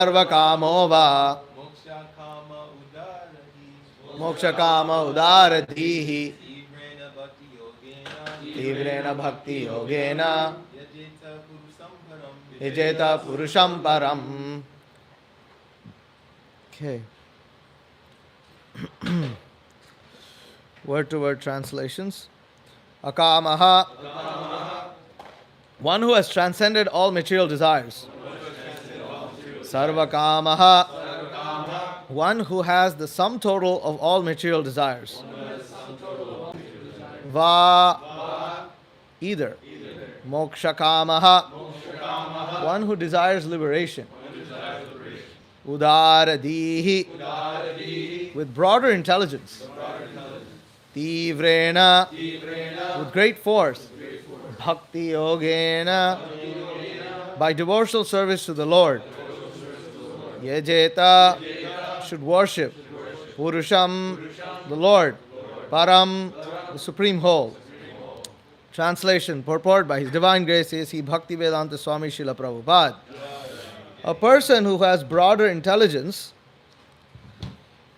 sarvakamo va mokshakama udaratihi tivrena bhakti yogena yajeta purusham param. Okay. Word to word translations. Akamaha, one who has transcended all material desires. Sarvakamaha, one who has the sum total of all material desires. Va, either. Mokshakamaha, one who desires liberation. Udaradihi, with broader intelligence. Tivrena, with great force. Bhakti yogena, by devotional service to the Lord. Yajeta, should worship. Purusham, the Lord. Param, the supreme whole. Translation, purport by His Divine Grace A.C. Bhaktivedanta Swami Srila Prabhupada. A person who has broader intelligence,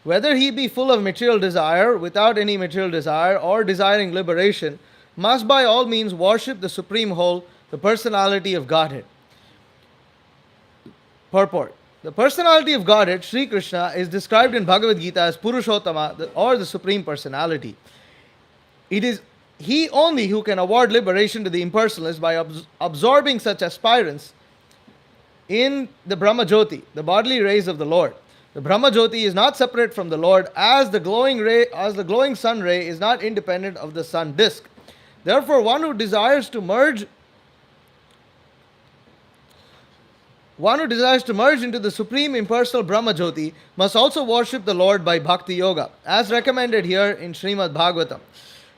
whether he be full of material desire, without any material desire, or desiring liberation, must by all means worship the Supreme Whole, the personality of Godhead. Purport. The personality of Godhead, Sri Krishna, is described in Bhagavad Gita as Purushottama, or the Supreme Personality. It is He only who can award liberation to the impersonalists by absorbing such aspirants in the Brahma Jyoti, the bodily rays of the Lord. The Brahma Jyoti is not separate from the Lord, as the glowing sun ray is not independent of the sun disk. Therefore, one who desires to merge into the supreme impersonal Brahma Jyoti must also worship the Lord by Bhakti Yoga, as recommended here in Srimad Bhagavatam.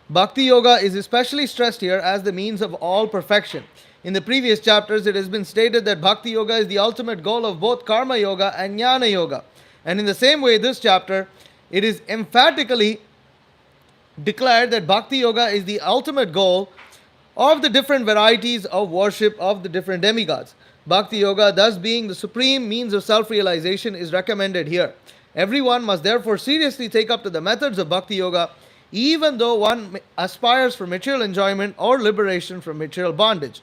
Bhakti Yoga is especially stressed here as the means of all perfection. In the previous chapters, it has been stated that Bhakti Yoga is the ultimate goal of both Karma Yoga and Jnana Yoga. And in the same way, this chapter, it is emphatically declared that Bhakti Yoga is the ultimate goal of the different varieties of worship of the different demigods. Bhakti Yoga, thus being the supreme means of self-realization, is recommended here. Everyone must therefore seriously take up to the methods of Bhakti Yoga, even though one aspires for material enjoyment or liberation from material bondage.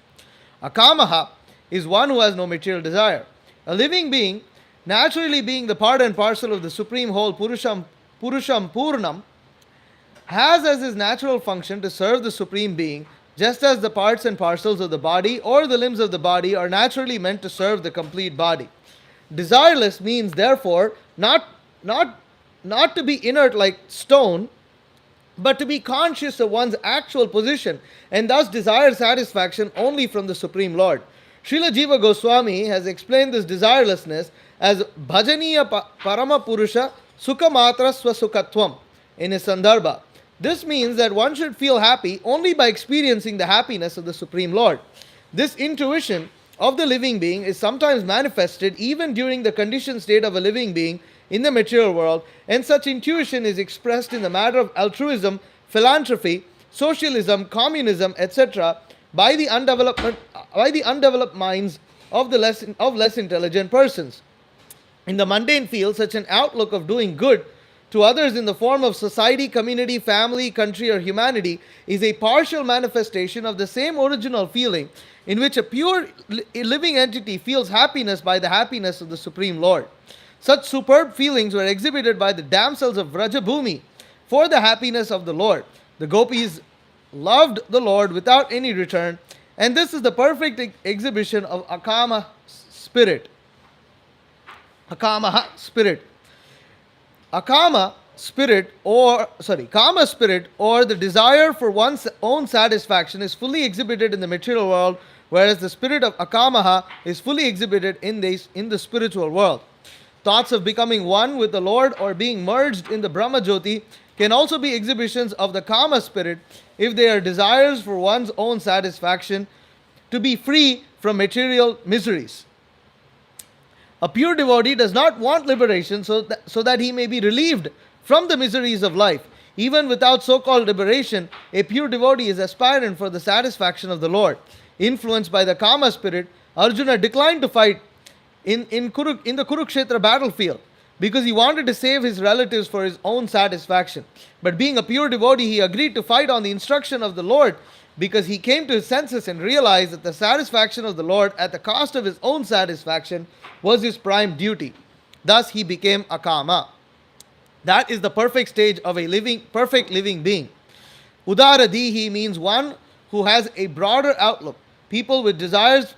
Akamaha is one who has no material desire. A living being, naturally being the part and parcel of the Supreme Whole Purusham Purnam, has as his natural function to serve the Supreme Being, just as the parts and parcels of the body or the limbs of the body are naturally meant to serve the complete body. Desireless means therefore not to be inert like stone, but to be conscious of one's actual position and thus desire satisfaction only from the Supreme Lord. Srila Jiva Goswami has explained this desirelessness as bhajaniya parama purusha sukhamatra swasukhatvam in his sandarbha. This means that one should feel happy only by experiencing the happiness of the Supreme Lord. This intuition of the living being is sometimes manifested even during the conditioned state of a living being in the material world, and such intuition is expressed in the matter of altruism, philanthropy, socialism, communism, etc. by the undeveloped minds of less intelligent persons. In the mundane field, such an outlook of doing good to others in the form of society, community, family, country, or humanity is a partial manifestation of the same original feeling in which a pure living entity feels happiness by the happiness of the Supreme Lord. Such superb feelings were exhibited by the damsels of Vrajabhumi for the happiness of the Lord. The gopis loved the Lord without any return, and this is the perfect exhibition of Akama spirit. Akamaha spirit. Kama spirit or the desire for one's own satisfaction is fully exhibited in the material world, whereas the spirit of Akamaha is fully exhibited in the spiritual world. Thoughts of becoming one with the Lord or being merged in the Brahma Jyoti can also be exhibitions of the Kama spirit if they are desires for one's own satisfaction, to be free from material miseries. A pure devotee does not want liberation so that he may be relieved from the miseries of life. Even without so-called liberation, a pure devotee is aspirant for the satisfaction of the Lord. Influenced by the Kama spirit, Arjuna declined to fight in the Kurukshetra battlefield, because he wanted to save his relatives for his own satisfaction. But being a pure devotee, he agreed to fight on the instruction of the Lord, because he came to his senses and realized that the satisfaction of the Lord at the cost of his own satisfaction was his prime duty. Thus he became a kama. That is the perfect stage of a perfect living being. Udaradihi means one who has a broader outlook. People with desires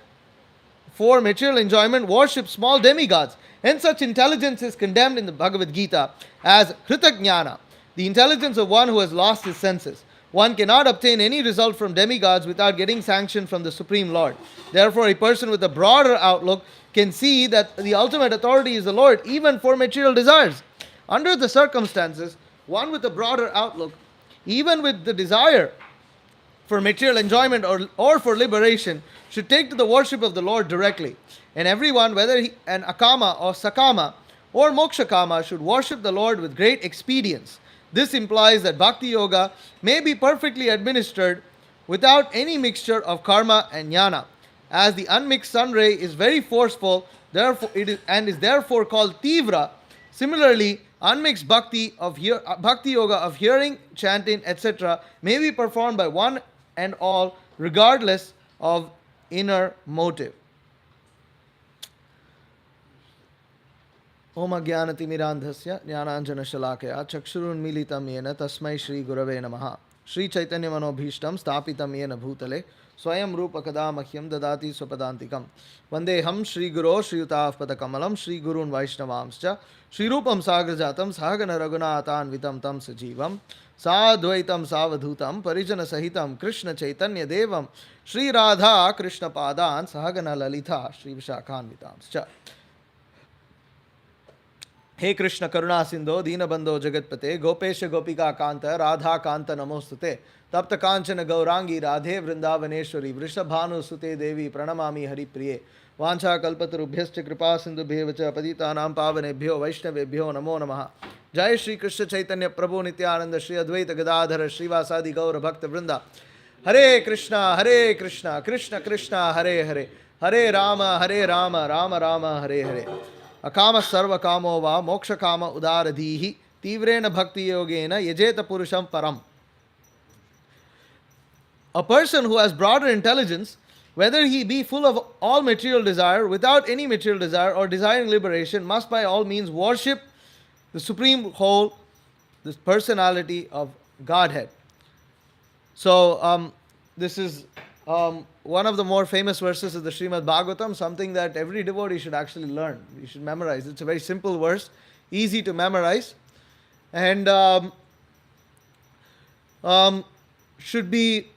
for material enjoyment worship small demigods, and such intelligence is condemned in the Bhagavad Gita as Kritagnyana, the intelligence of one who has lost his senses. One cannot obtain any result from demigods without getting sanction from the Supreme Lord. Therefore, a person with a broader outlook can see that the ultimate authority is the Lord, even for material desires. Under the circumstances, one with a broader outlook, even with the desire for material enjoyment or for liberation, should take to the worship of the Lord directly. And everyone, whether an akama or sakama or mokshakama, should worship the Lord with great expedience. This implies that bhakti yoga may be perfectly administered without any mixture of karma and jnana. As the unmixed sun ray is very forceful, therefore and is therefore called tivra. Similarly, unmixed bhakti yoga of hearing, chanting, etc. may be performed by one and all, regardless of inner motive. Om Ajnanatimirandhasya Jnananjana Shalakaya Chakshurunmilitam Yena Tasmai Shri Gurave Namaha. Shri Chaitanya Manobhishtam Stapitam Yena Bhutale Swayam Rupa Kadamahyam Dadati Swapadantikam Vandeham Shri Guru Shri Utaf Padakamalam Shri Gurun Vaishnavamscha Shri Rupam Sagrajatam Sahagana Raghunatan Vitam Tam Sajivam Sadvaitam Savadhutam Parijana Sahitam Krishna Chaitanya Devam Shri Radha Krishna Padan Sahagana Lalita Shri Vishakhan Vitamscha. हे कृष्ण करुणा सिंधो दीनबंधो जगतपते गोपेश गोपिका कांत राधा कांत नमोस्तुते तप्त कांचन गौरांगी राधे वृंदावनेश्वरी वृषभानुसुते देवी प्रणमामि हरिप्रिये वांछा कल्पतरुभ्यश्च कृपा सिंधुभ्येव च पतितानां पावनेभ्यो वैष्णवेभ्यो नमो नमः. जय श्री कृष्ण चैतन्य प्रभु नित्यानंद श्री अद्वैत गदाधर श्रीवासादि गौर भक्त वृंदा. हरे Krishna Krishna Krishna Hare Hare Hare Ram Ram Ram Hare Hare. Akama sarva kamo va moksha kama udaradhihi tivrena bhakti yogena yajeta purusham param. A person who has broader intelligence, whether he be full of all material desire, without any material desire, or desiring liberation, must by all means worship the supreme whole, this personality of Godhead. So this is one of the more famous verses of the Srimad Bhagavatam, something that every devotee should actually learn. You should memorize. It's a very simple verse, easy to memorize, and should be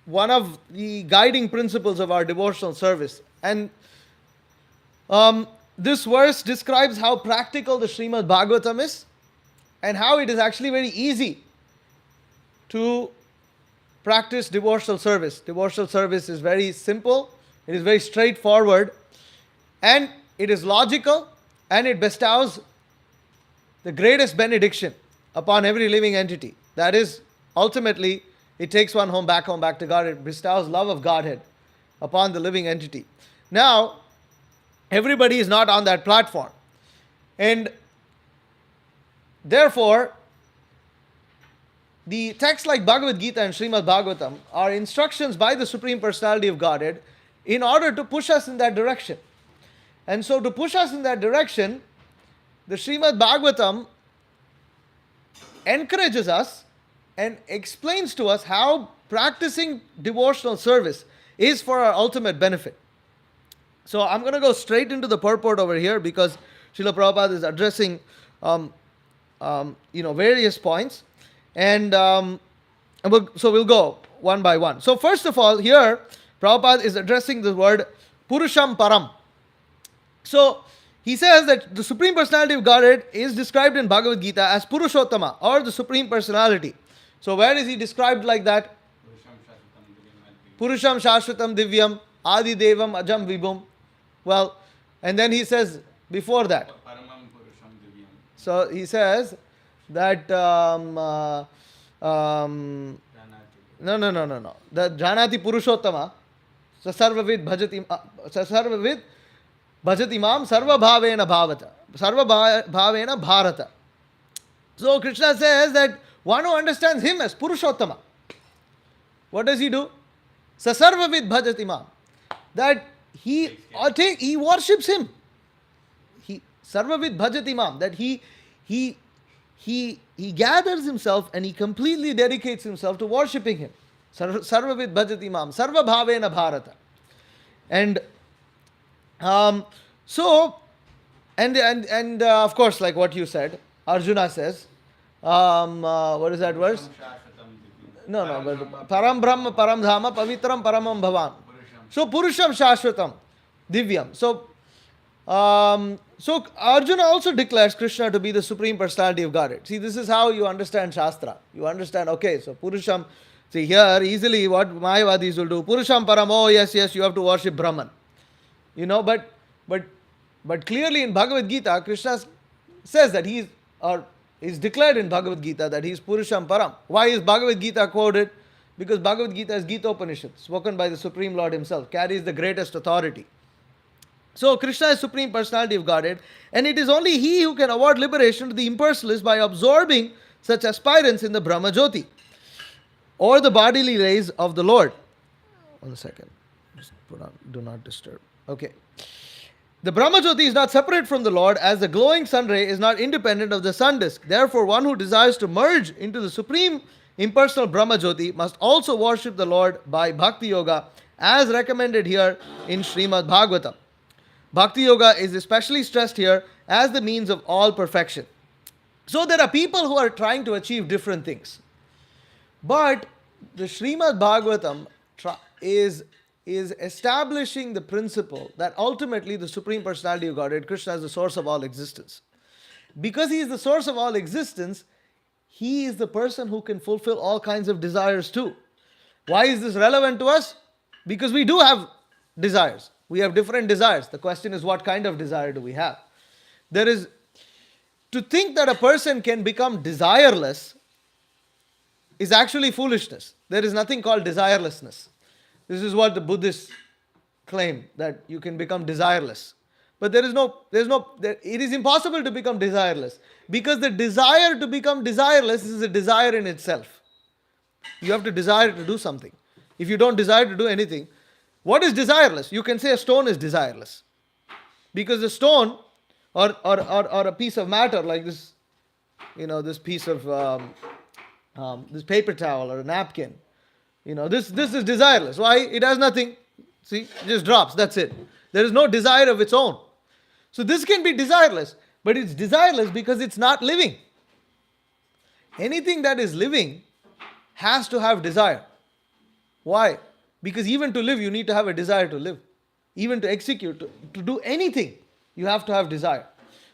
one of the guiding principles of our devotional service. And this verse describes how practical the Srimad Bhagavatam is, and how it is actually very easy to practice devotional service. Devotional service is very simple, it is very straightforward, and it is logical, and it bestows the greatest benediction upon every living entity. That is, ultimately, it takes one back to God. It bestows love of Godhead upon the living entity. Now, everybody is not on that platform, and therefore, the texts like Bhagavad Gita and Srimad Bhagavatam are instructions by the Supreme Personality of Godhead in order to push us in that direction. And so to push us in that direction, the Srimad Bhagavatam encourages us and explains to us how practicing devotional service is for our ultimate benefit. So I'm going to go straight into the purport over here, because Srila Prabhupada is addressing various points. And so we'll go one by one. So first of all, here Prabhupada is addressing the word Purusham Param. So he says that the Supreme Personality of Godhead is described in Bhagavad Gita as Purushottama, or the Supreme Personality. So where is he described like that? Purusham Shashvatam Divyam Adi Devam Ajam Vibhum. Well, and then he says before that. So he says that no. The Janati Purushottama, Sasarvavid Bhajati, Sasarvavid Bhajati mam sarva bhavena bhavata. Sarva bhavena bharata. So Krishna says that one who understands him as Purushottama, what does he do? Sasarvavid bhajati mam. That he worships him. He sarvavid bhajati mam. That he gathers himself and he completely dedicates himself to worshipping him. Sarvavid bhajati mam. Sarva bhavena bharata. And so, and of course, like what you said, Arjuna says, what is that verse? No, but Param Brahma, Param Dhama, Pavitram, Paramam Bhavan. So, Purusham Shashvatam, Divyam. So Arjuna also declares Krishna to be the Supreme Personality of Godhead. See, this is how you understand Shastra. You understand, okay, so Purusham, see here, easily what Mayavadis will do, Purusham Param, oh yes, you have to worship Brahman. You know, but clearly in Bhagavad Gita, Krishna says that he is declared in Bhagavad Gita that he is Purusham Param. Why is Bhagavad Gita quoted? Because Bhagavad Gita is Gita Upanishad, spoken by the Supreme Lord himself, carries the greatest authority. So Krishna is Supreme Personality of Godhead, and it is only he who can award liberation to the impersonalists by absorbing such aspirants in the Brahma Jyoti, or the bodily rays of the Lord. 1 second. Just put on do not disturb. Okay. The Brahma Jyoti is not separate from the Lord, as the glowing sun ray is not independent of the sun disk. Therefore, one who desires to merge into the supreme impersonal Brahma Jyoti must also worship the Lord by Bhakti Yoga, as recommended here in Srimad Bhagavatam. Bhakti Yoga is especially stressed here as the means of all perfection. So there are people who are trying to achieve different things. But the Srimad Bhagavatam is establishing the principle that ultimately the Supreme Personality of Godhead, Krishna, is the source of all existence. Because he is the source of all existence, he is the person who can fulfill all kinds of desires too. Why is this relevant to us? Because we do have desires. We have different desires. The question is, what kind of desire do we have? To think that a person can become desireless is actually foolishness. There is nothing called desirelessness. This is what the Buddhists claim, that you can become desireless. But it is impossible to become desireless, because the desire to become desireless is a desire in itself. You have to desire to do something. If you don't desire to do anything, what is desireless? You can say a stone is desireless, because a stone or a piece of matter like this, this piece of this paper towel or a napkin, this is desireless. Why? It has nothing. See, it just drops. That's it. There is no desire of its own. So this can be desireless, but it's desireless because it's not living. Anything that is living has to have desire. Why? Because even to live, you need to have a desire to live. Even to execute, to do anything, you have to have desire.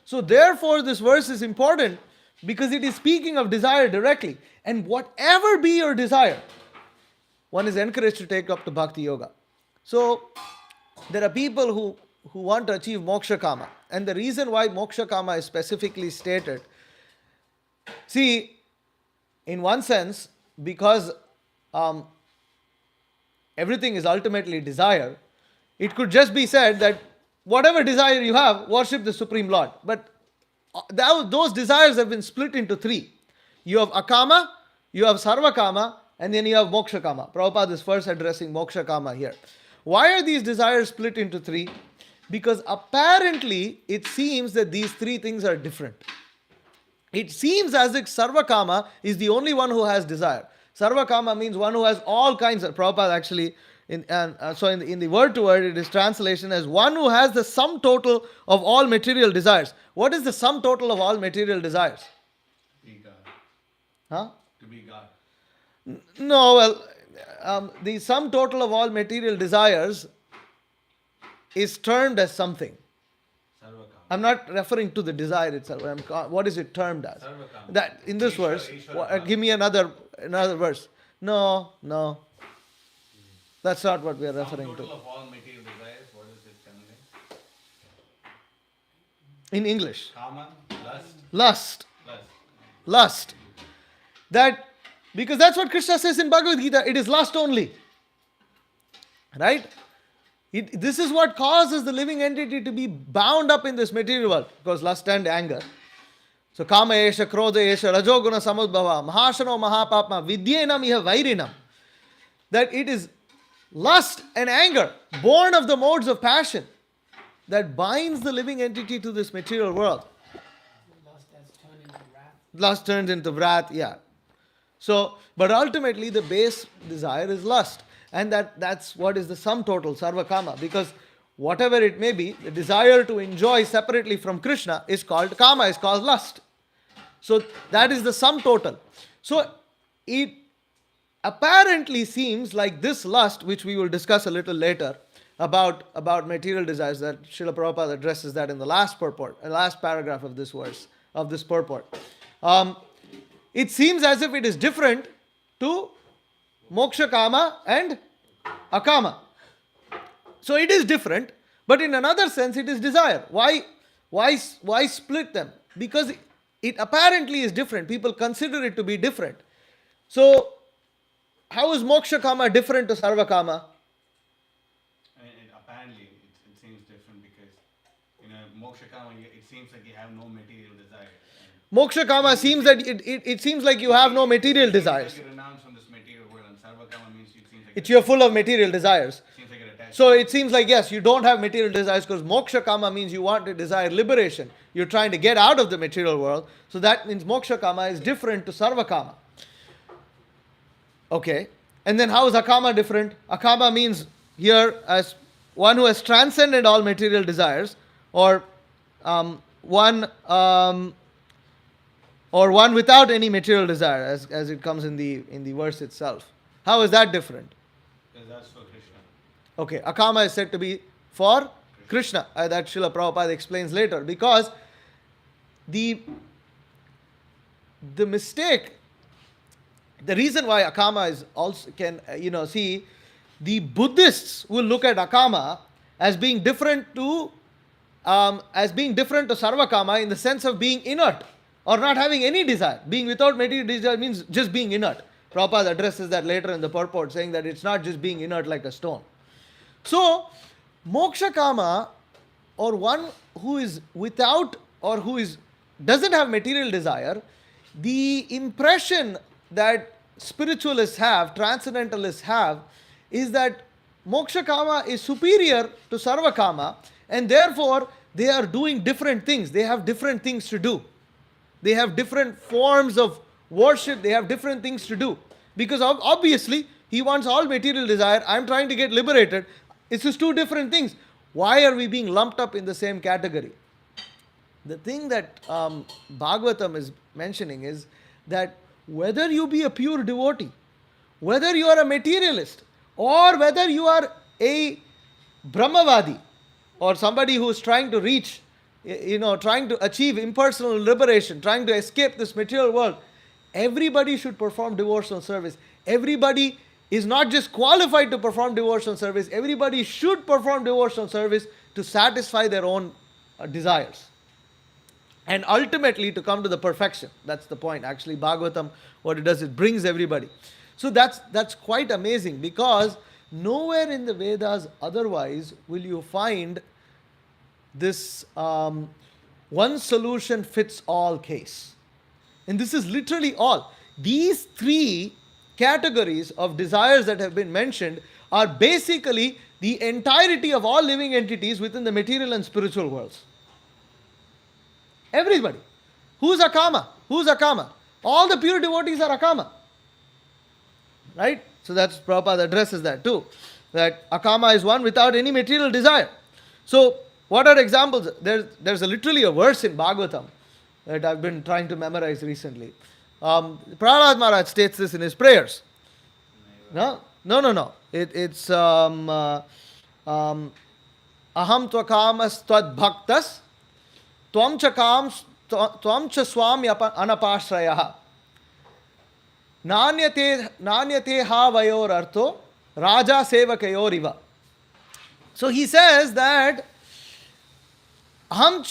So therefore, this verse is important because it is speaking of desire directly. And whatever be your desire, one is encouraged to take up to Bhakti Yoga. So there are people who want to achieve moksha kama. And the reason why moksha kama is specifically stated, see, in one sense, because everything is ultimately desire, it could just be said that whatever desire you have, worship the Supreme Lord. But those desires have been split into three. You have akama, you have sarva kama, and then you have moksha kama. Prabhupada is first addressing moksha kama here. Why are these desires split into three? Because apparently it seems that these three things are different. It seems as if sarva kama is the only one who has desire. Sarva kama means one who has all kinds of, Prabhupada actually, in the word to word, it is translation as one who has the sum total of all material desires. What is the sum total of all material desires? To be God. Huh? To be God. No, well, the sum total of all material desires is termed as something. Sarva kama. I'm not referring to the desire itself. What is it termed as? Sarva kama. That in this verse, give me another verse. No. That's not what we are referring to. Total of all material desires, what is it telling? In English. Kama, lust. Lust. Because that's what Krishna says in Bhagavad Gita, it is lust only. Right? This is what causes the living entity to be bound up in this material world, because lust and anger. So kama esha, krodha esha, rajoguna samudbhava, mahashano mahapapma, vidyenam iha vairinam. That it is lust and anger, born of the modes of passion, that binds the living entity to this material world. Lust has turned into wrath. Lust turns into wrath, yeah. So, but ultimately the base desire is lust. And that's what is the sum total, sarva kama. Because whatever it may be, the desire to enjoy separately from Krishna is called kama, is called lust. So that is the sum total. So it apparently seems like this lust, which we will discuss a little later, about material desires, that Srila Prabhupada addresses that in the last purport, last paragraph of this verse, of this purport. It seems as if it is different to moksha kama and akama. So it is different, but in another sense it is desire. Why split them? Because it apparently is different. People consider it to be different. So how is moksha kama different to sarva kama? I mean, apparently, it seems different because, moksha kama, it seems like you have no material desire. Moksha kama seems that it seems like you have no material desires. You renounce from this material world, and sarva kama means it seems like You're full of material desires. it seems like you're attached. So it seems like, yes, you don't have material desires, because moksha kama means you want to desire liberation. You're trying to get out of the material world. So that means moksha kama is different to sarva kama. Okay. And then how is akama different? Akama means here as one who has transcended all material desires, or one without any material desire, as it comes in the verse itself. How is that different? Because that's for Krishna. Okay, akama is said to be for Krishna. That Srila Prabhupada explains later. Because the mistake, the reason why akama is also see, the Buddhists will look at akama as being different to sarva kama, in the sense of being inert or not having any desire. Being without material desire means just being inert. Prabhupada addresses that later in the purport, saying that it's not just being inert like a stone. So, moksha kama, or one who is without, or who doesn't have material desire, the impression that spiritualists have, transcendentalists have, is that moksha kama is superior to sarva kama, and therefore they are doing different things. They have different things to do. They have different forms of worship. They have different things to do. Because obviously, he wants all material desire. I'm trying to get liberated. It's just two different things. Why are we being lumped up in the same category? The thing that Bhagavatam is mentioning is that whether you be a pure devotee, whether you are a materialist, or whether you are a Brahmavadi, or somebody who is trying to reach, trying to achieve impersonal liberation, trying to escape this material world, everybody should perform devotional service. Everybody is not just qualified to perform devotional service, everybody should perform devotional service to satisfy their own desires. And ultimately to come to the perfection. That's the point. Actually, Bhagavatam, what it does, it brings everybody. So that's quite amazing, because nowhere in the Vedas otherwise will you find this one solution fits all case. And this is literally all. These three categories of desires that have been mentioned are basically the entirety of all living entities within the material and spiritual worlds. Everybody. Who's akama? Who's akama? All the pure devotees are akama. Right? So that's Prabhupada addresses that too. That akama is one without any material desire. So what are examples? There's literally a verse in Bhagavatam that I've been trying to memorize recently. Prahlad Maharaj states this in his prayers. No. It's aham tvakamas tvad bhaktas tvam cha swami anapashrayah nanyate ha vayor artho raja sevakayor iva. So he says that I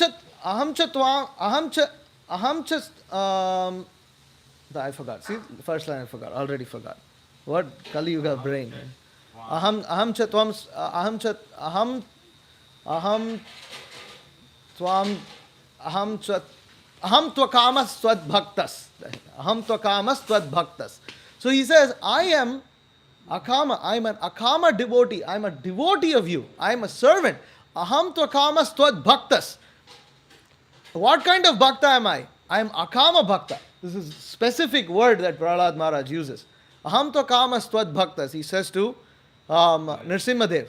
forgot. See, the first line I forgot. Already forgot. What? Kali Yuga brain. aham cha tvam aham tvam aham cha aham tvakamas tvad bhaktas. Aham tvakamas tvad bhaktas. So he says, I am akama, I am an akama devotee, I am a devotee of you, I am a servant. Aham tvakamas tvad bhaktas. What kind of bhakta am I? I am akama bhakta. This is a specific word that Prahlad Maharaj uses. Aham tvakamas tvad bhaktas. He says to Nrsimhadev.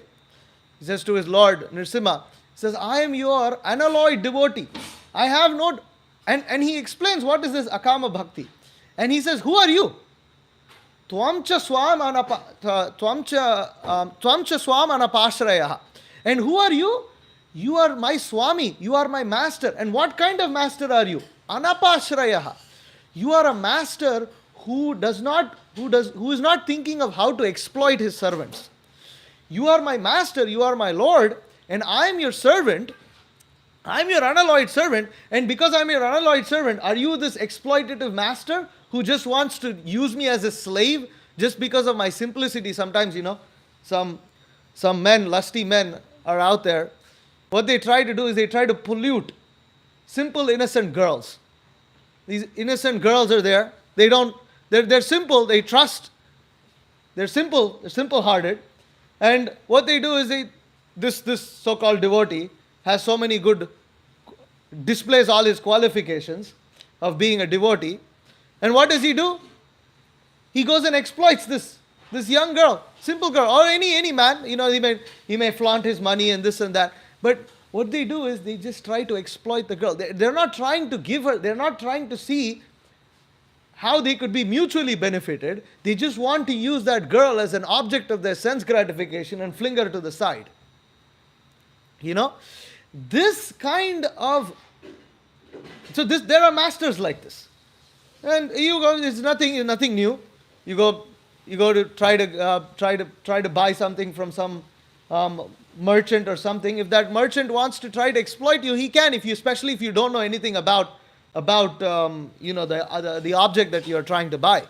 He says to his Lord Nrsimha, he says, I am your unalloyed devotee. I have no... And he explains what is this akama bhakti. And he says, who are you? Twamcha swam anapashraya. And who are you? You are my Swami. You are my master. And what kind of master are you? Anapashraya. You are a master who is not thinking of how to exploit his servants. You are my master, you are my Lord, and I am your servant. I am your unalloyed servant, and because I am your unalloyed servant, are you this exploitative master who just wants to use me as a slave just because of my simplicity? Sometimes, some men, lusty men are out there. What they try to do is they try to pollute simple, innocent girls. These innocent girls are there. They're simple, they trust. They're simple-hearted. And what they do is this so-called devotee has so many good, displays all his qualifications of being a devotee. And what does he do? He goes and exploits this young girl, simple girl, or any man. He may flaunt his money and this and that. But what they do is they just try to exploit the girl. They're not trying to give her, they're not trying to see how they could be mutually benefited. They just want to use that girl as an object of their sense gratification and fling her to the side. This kind of... So there are masters like this. And you go, it's nothing new. You go to try to buy something from some merchant or something. If that merchant wants to try to exploit you, he can, especially if you don't know anything about the object that you are trying to buy.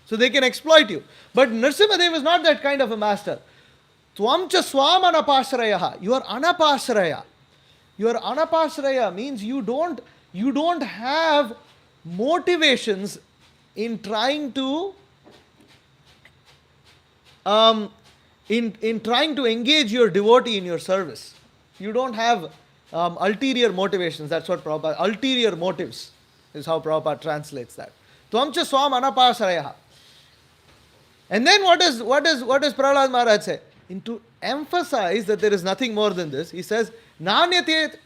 So they can exploit you. But Nrsimhadev is not that kind of a master. Twamcha swam anapashraya. You are anapashraya. Your anapashraya means you don't have motivations in trying to in trying to engage your devotee in your service. You don't have ulterior motivations. That's what Prabhupada... Ulterior motives is how Prabhupada translates that. Tvamcha swam anapashraya. And then what does Prahlad Maharaj say? To emphasize that there is nothing more than this, he says, Nanyate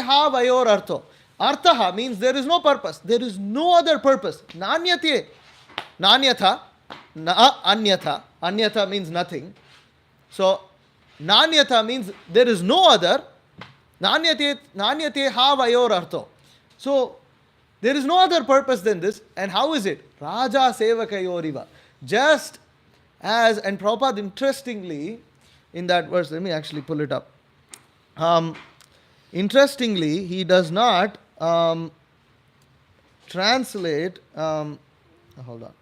ha vayor artho. Arthaha means there is no purpose. There is no other purpose. Nanyate. Nanyatha. Anyatha. Anyatha means nothing. So, Nanyatha means there is no other. Nanyate ha vayor artho. So, there is no other purpose than this. And how is it? Raja sevakayoriva. Just as, and Prabhupada interestingly, in that verse, let me actually pull it up. Interestingly, he does not translate, hold on.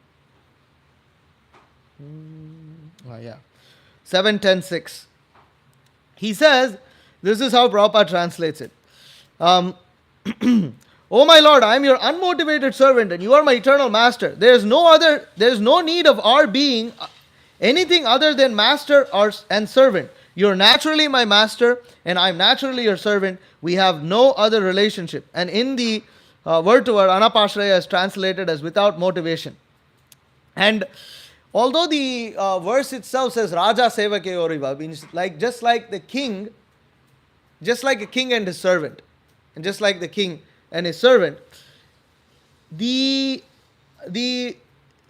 7.10.6. He says, this is how Prabhupada translates it. O my Lord, I am your unmotivated servant and you are my eternal master. There is no need of our being anything other than master and servant. You are naturally my master and I am naturally your servant. We have no other relationship. And in the word to word, anapashraya is translated as without motivation. And although the verse itself says Raja Sevake Oriva, means just like a king and his servant, and just like the king and his servant,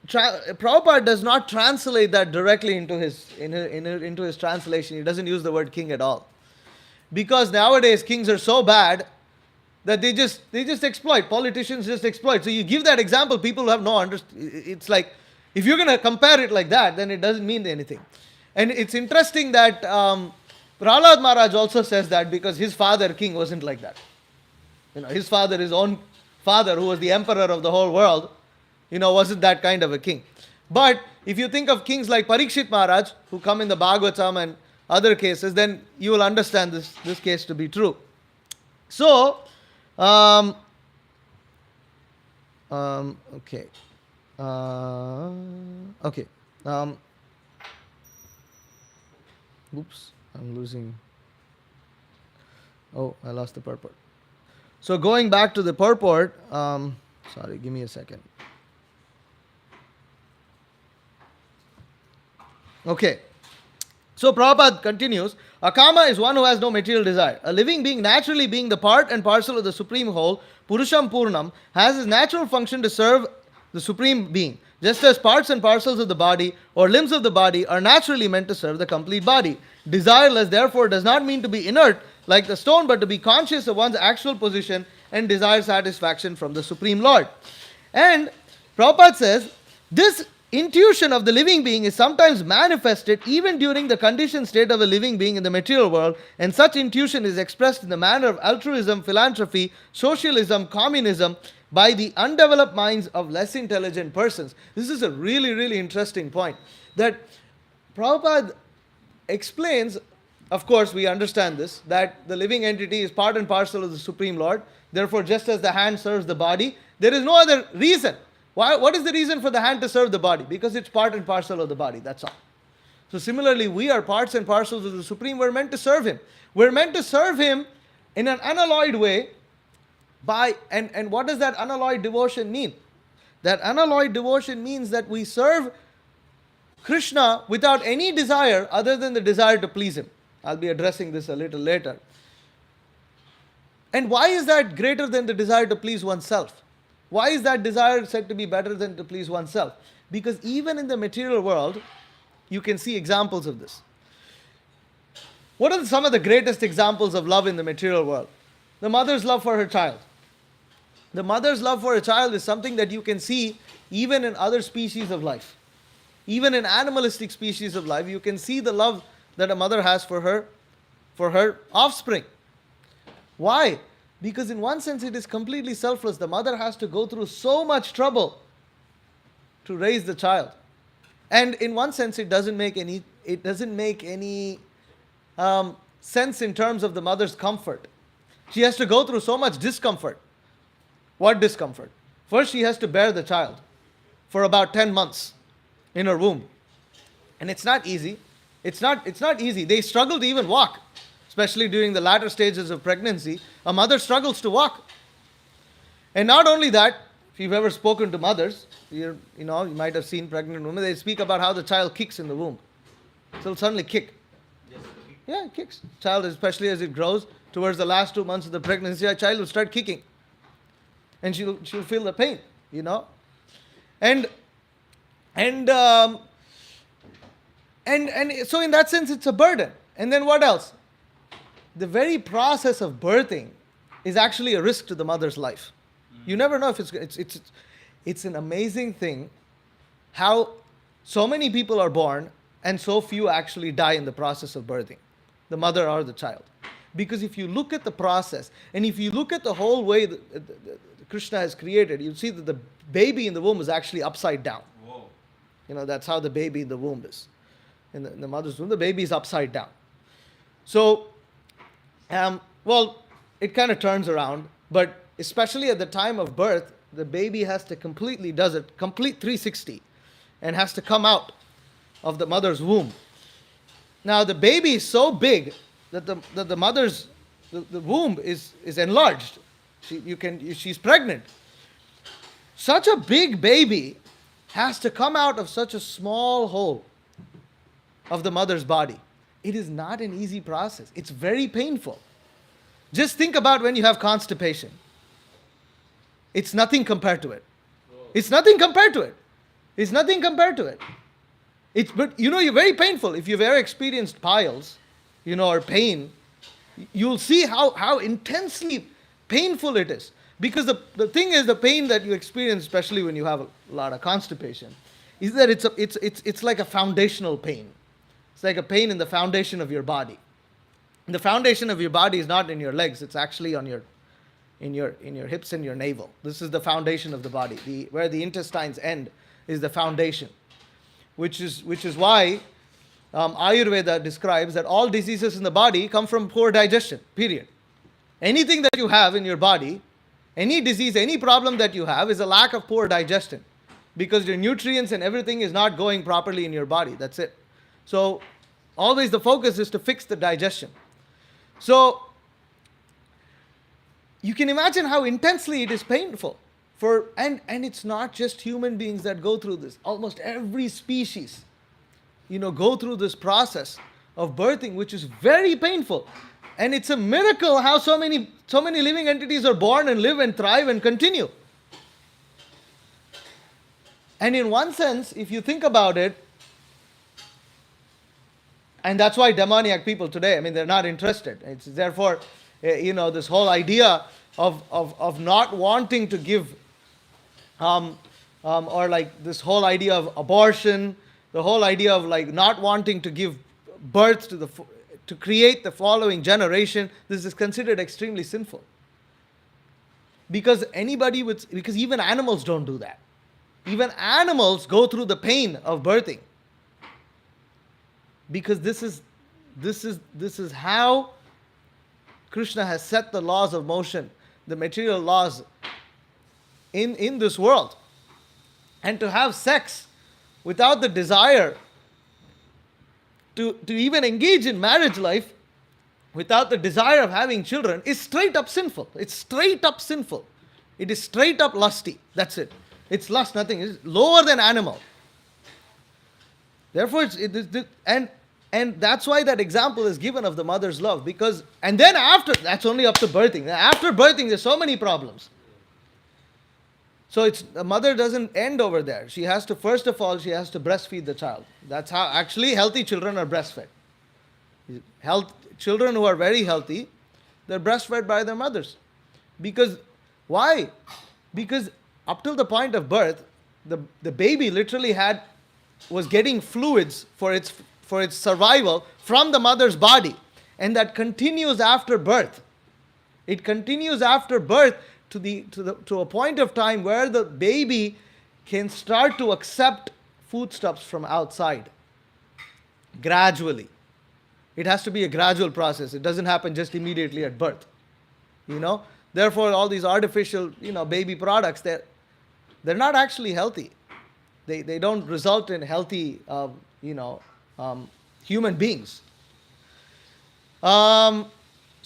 Prabhupada does not translate that directly into his translation. He doesn't use the word king at all, because nowadays kings are so bad that they just exploit. Politicians just exploit. So you give that example, people have no understanding. It's like, if you're going to compare it like that, then it doesn't mean anything. And it's interesting that Prahlad Maharaj also says that because his father, king, wasn't like that. His father, his own father, who was the emperor of the whole world, wasn't that kind of a king. But If you think of kings like Parikshit Maharaj, who come in the Bhagavatam and other cases, then you will understand this case to be true. So, okay. Okay. Oops, I'm losing. Oh, I lost the purport. So going back to the purport, sorry, give me a second. Okay. So Prabhupada continues, Akama is one who has no material desire. A living being, naturally being the part and parcel of the Supreme Whole, Purusham Purnam, has his natural function to serve the Supreme Being, just as parts and parcels of the body or limbs of the body are naturally meant to serve the complete body. Desireless, therefore, does not mean to be inert like the stone, but to be conscious of one's actual position and desire satisfaction from the Supreme Lord. And Prabhupada says, this intuition of the living being is sometimes manifested even during the conditioned state of a living being in the material world, and such intuition is expressed in the manner of altruism, philanthropy, socialism, communism by the undeveloped minds of less intelligent persons. This is a really, really interesting point that Prabhupada explains. Of course, we understand this, that the living entity is part and parcel of the Supreme Lord. Therefore, just as the hand serves the body, there is no other reason. Why? What is the reason for the hand to serve the body? Because it's part and parcel of the body, that's all. So similarly, we are parts and parcels of the Supreme. We're meant to serve Him. We're meant to serve Him in an unalloyed way. And what does that unalloyed devotion mean? That unalloyed devotion means that we serve Krishna without any desire other than the desire to please Him. I'll be addressing this a little later. And why is that greater than the desire to please oneself? Why is that desire said to be better than to please oneself? Because even in the material world, you can see examples of this. What are some of the greatest examples of love in the material world? The mother's love for her child. The mother's love for a child is something that you can see even in other species of life. Even in animalistic species of life, you can see the love that a mother has for her offspring. Why? Because in one sense it is completely selfless. The mother has to go through so much trouble to raise the child. And in one sense it doesn't make any sense in terms of the mother's comfort. She has to go through so much discomfort. What discomfort? First she has to bear the child for about 10 months in her womb. And it's not easy. It's not easy. They struggle to even walk. Especially during the latter stages of pregnancy, a mother struggles to walk. And not only that, if you've ever spoken to mothers, you might have seen pregnant women, they speak about how the child kicks in the womb. So it'll suddenly kick. Yeah, it kicks. Child, especially as it grows, towards the last 2 months of the pregnancy, a child will start kicking. And she'll feel the pain, And so in that sense, it's a burden. And then what else? The very process of birthing is actually a risk to the mother's life. You never know if it's an amazing thing how so many people are born and so few actually die in the process of birthing, the mother or the child. Because if you look at the process and if you look at the whole way that Krishna has created, you'll see that the baby in the womb is actually upside down. Whoa. That's how the baby in the womb is. In the mother's womb, the baby is upside down. So, it kind of turns around, but especially at the time of birth, the baby has to complete 360 and has to come out of the mother's womb. Now, the baby is so big that the mother's the womb is enlarged. She's pregnant. Such a big baby has to come out of such a small hole of the mother's body. It is not an easy process. It's very painful. Just think about when you have constipation. It's nothing compared to it. It's nothing compared to it. It's nothing compared to it. But you're very painful. If you've ever experienced piles, or pain, you'll see how intensely painful it is. Because the thing is, the pain that you experience, especially when you have a lot of constipation, is that it's like a foundational pain. It's like a pain in the foundation of your body. And the foundation of your body is not in your legs. It's actually in your hips and your navel. This is the foundation of the body. Where the intestines end is the foundation. which is why Ayurveda describes that all diseases in the body come from poor digestion, period. Anything that you have in your body, any disease, any problem that you have is a lack of poor digestion, because your nutrients and everything is not going properly in your body. That's it. So always the focus is to fix the digestion. So you can imagine how intensely it is painful and it's not just human beings that go through this. Almost every species, go through this process of birthing, which is very painful. And it's a miracle how so many living entities are born and live and thrive and continue. And in one sense, if you think about it, and that's why demoniac people today, they're not interested. It's therefore, this whole idea of not wanting to give, or like this whole idea of abortion, the whole idea of like not wanting to give birth to create the following generation, this is considered extremely sinful. Because even animals don't do that. Even animals go through the pain of birthing. Because this is how Krishna has set the laws of motion, the material laws in this world. And to have sex without the desire to even engage in marriage life, without the desire of having children, is straight up sinful. It's straight up sinful. It is straight up lusty. That's it. It's lust, nothing. It's lower than animal. Therefore, and that's why that example is given of the mother's love. And then after, that's only up to birthing. After birthing, there's so many problems. So the mother doesn't end over there. She has to, first of all, she has to breastfeed the child. That's how actually healthy children are breastfed. Children who are very healthy, they're breastfed by their mothers. Because, why? Because up till the point of birth, the baby literally was getting fluids for its survival from the mother's body. And that continues after birth. It continues after birth to a point of time where the baby can start to accept foodstuffs from outside. Gradually. It has to be a gradual process. It doesn't happen just immediately at birth. Therefore, all these artificial, baby products, they're not actually healthy. They don't result in healthy, human beings.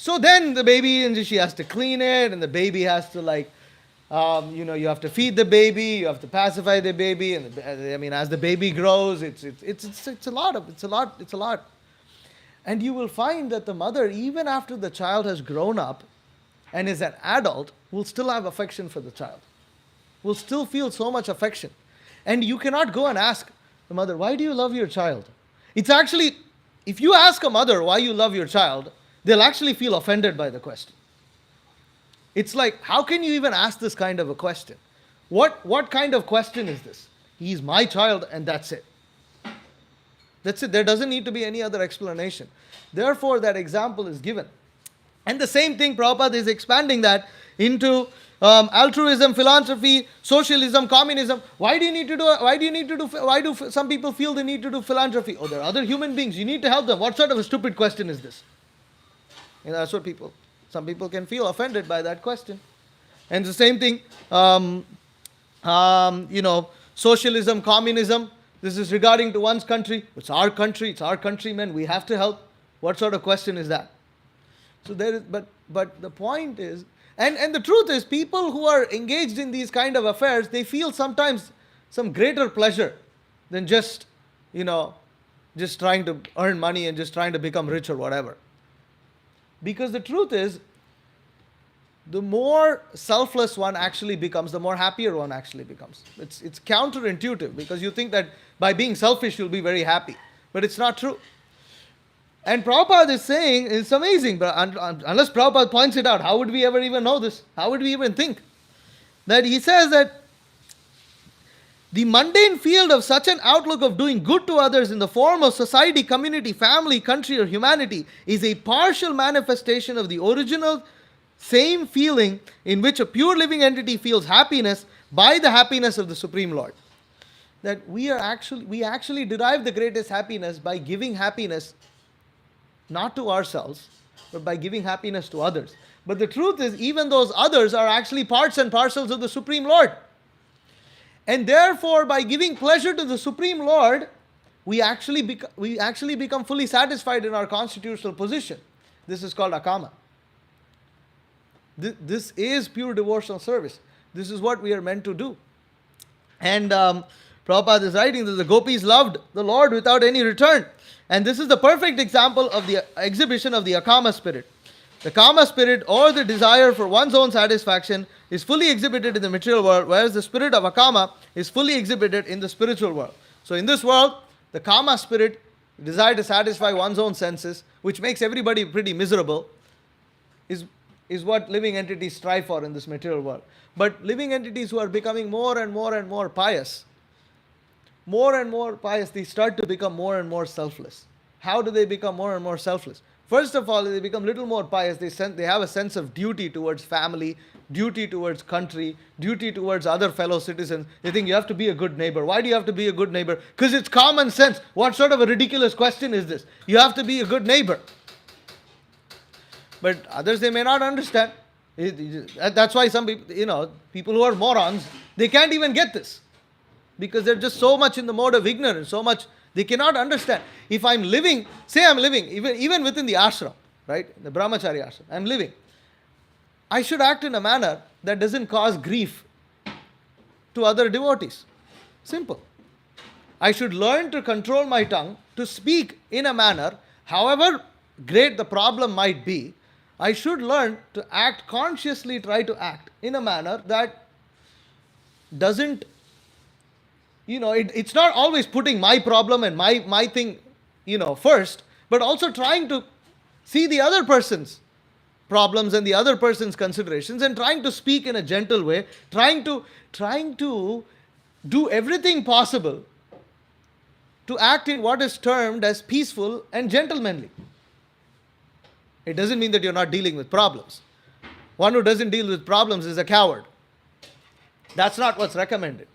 So then the baby, and she has to clean it, and the baby has to you have to feed the baby, you have to pacify the baby, and as the baby grows, it's a lot. And you will find that the mother, even after the child has grown up and is an adult, will still have affection for the child. Will still feel so much affection. And you cannot go and ask the mother, why do you love your child? It's actually, if you ask a mother why you love your child, they'll actually feel offended by the question. It's like, how can you even ask this kind of a question? What kind of question is this? He's my child and that's it. That's it. There doesn't need to be any other explanation. Therefore, that example is given. And the same thing, Prabhupada is expanding that into altruism, philanthropy, socialism, communism. Why do some people feel the need to do philanthropy? Oh, there are other human beings. You need to help them. What sort of a stupid question is this? That's what some people can feel offended by that question. And the same thing, socialism, communism. This is regarding to one's country. It's our countrymen. We have to help. What sort of question is that? So there is, but the point is, and the truth is, people who are engaged in these kind of affairs, they feel sometimes some greater pleasure than just trying to earn money and just trying to become rich or whatever. Because the truth is, the more selfless one actually becomes, the more happier one actually becomes. It's counterintuitive, because you think that by being selfish you'll be very happy. But it's not true. And Prabhupada is saying, it's amazing, but unless Prabhupada points it out, how would we ever even know this? How would we even think? That he says that the mundane field of such an outlook of doing good to others in the form of society, community, family, country, or humanity is a partial manifestation of the original same feeling in which a pure living entity feels happiness by the happiness of the Supreme Lord. that we actually derive the greatest happiness by giving happiness not to ourselves, but by giving happiness to others. But the truth is, even those others are actually parts and parcels of the Supreme Lord. And therefore, by giving pleasure to the Supreme Lord, we actually become fully satisfied in our constitutional position. This is called akama. This is pure devotional service. This is what we are meant to do. And Prabhupada is writing that the gopis loved the Lord without any return. And this is the perfect example of the exhibition of the akama spirit. The kama spirit, or the desire for one's own satisfaction, is fully exhibited in the material world, whereas the spirit of akama is fully exhibited in the spiritual world. So in this world, the kama spirit, desire to satisfy one's own senses, which makes everybody pretty miserable, is what living entities strive for in this material world. But living entities who are becoming more and more pious, they start to become more and more selfless. How do they become more and more selfless? First of all, they become little more pious. They have a sense of duty towards family, duty towards country, duty towards other fellow citizens. They think you have to be a good neighbor. Why do you have to be a good neighbor? Because it's common sense. What sort of a ridiculous question is this? You have to be a good neighbor. But others, they may not understand. That's why some people, people who are morons, they can't even get this. Because they're just so much in the mode of ignorance, so much, they cannot understand. If I'm living, even within the ashram, right, the brahmachari ashram, I'm living, I should act in a manner that doesn't cause grief to other devotees. Simple. I should learn to control my tongue, to speak in a manner, however great the problem might be, I should learn to act consciously, try to act in a manner that doesn't, it's not always putting my problem and my thing, first, but also trying to see the other person's problems and the other person's considerations and trying to speak in a gentle way, trying to do everything possible to act in what is termed as peaceful and gentlemanly. It doesn't mean that you're not dealing with problems. One who doesn't deal with problems is a coward. That's not what's recommended.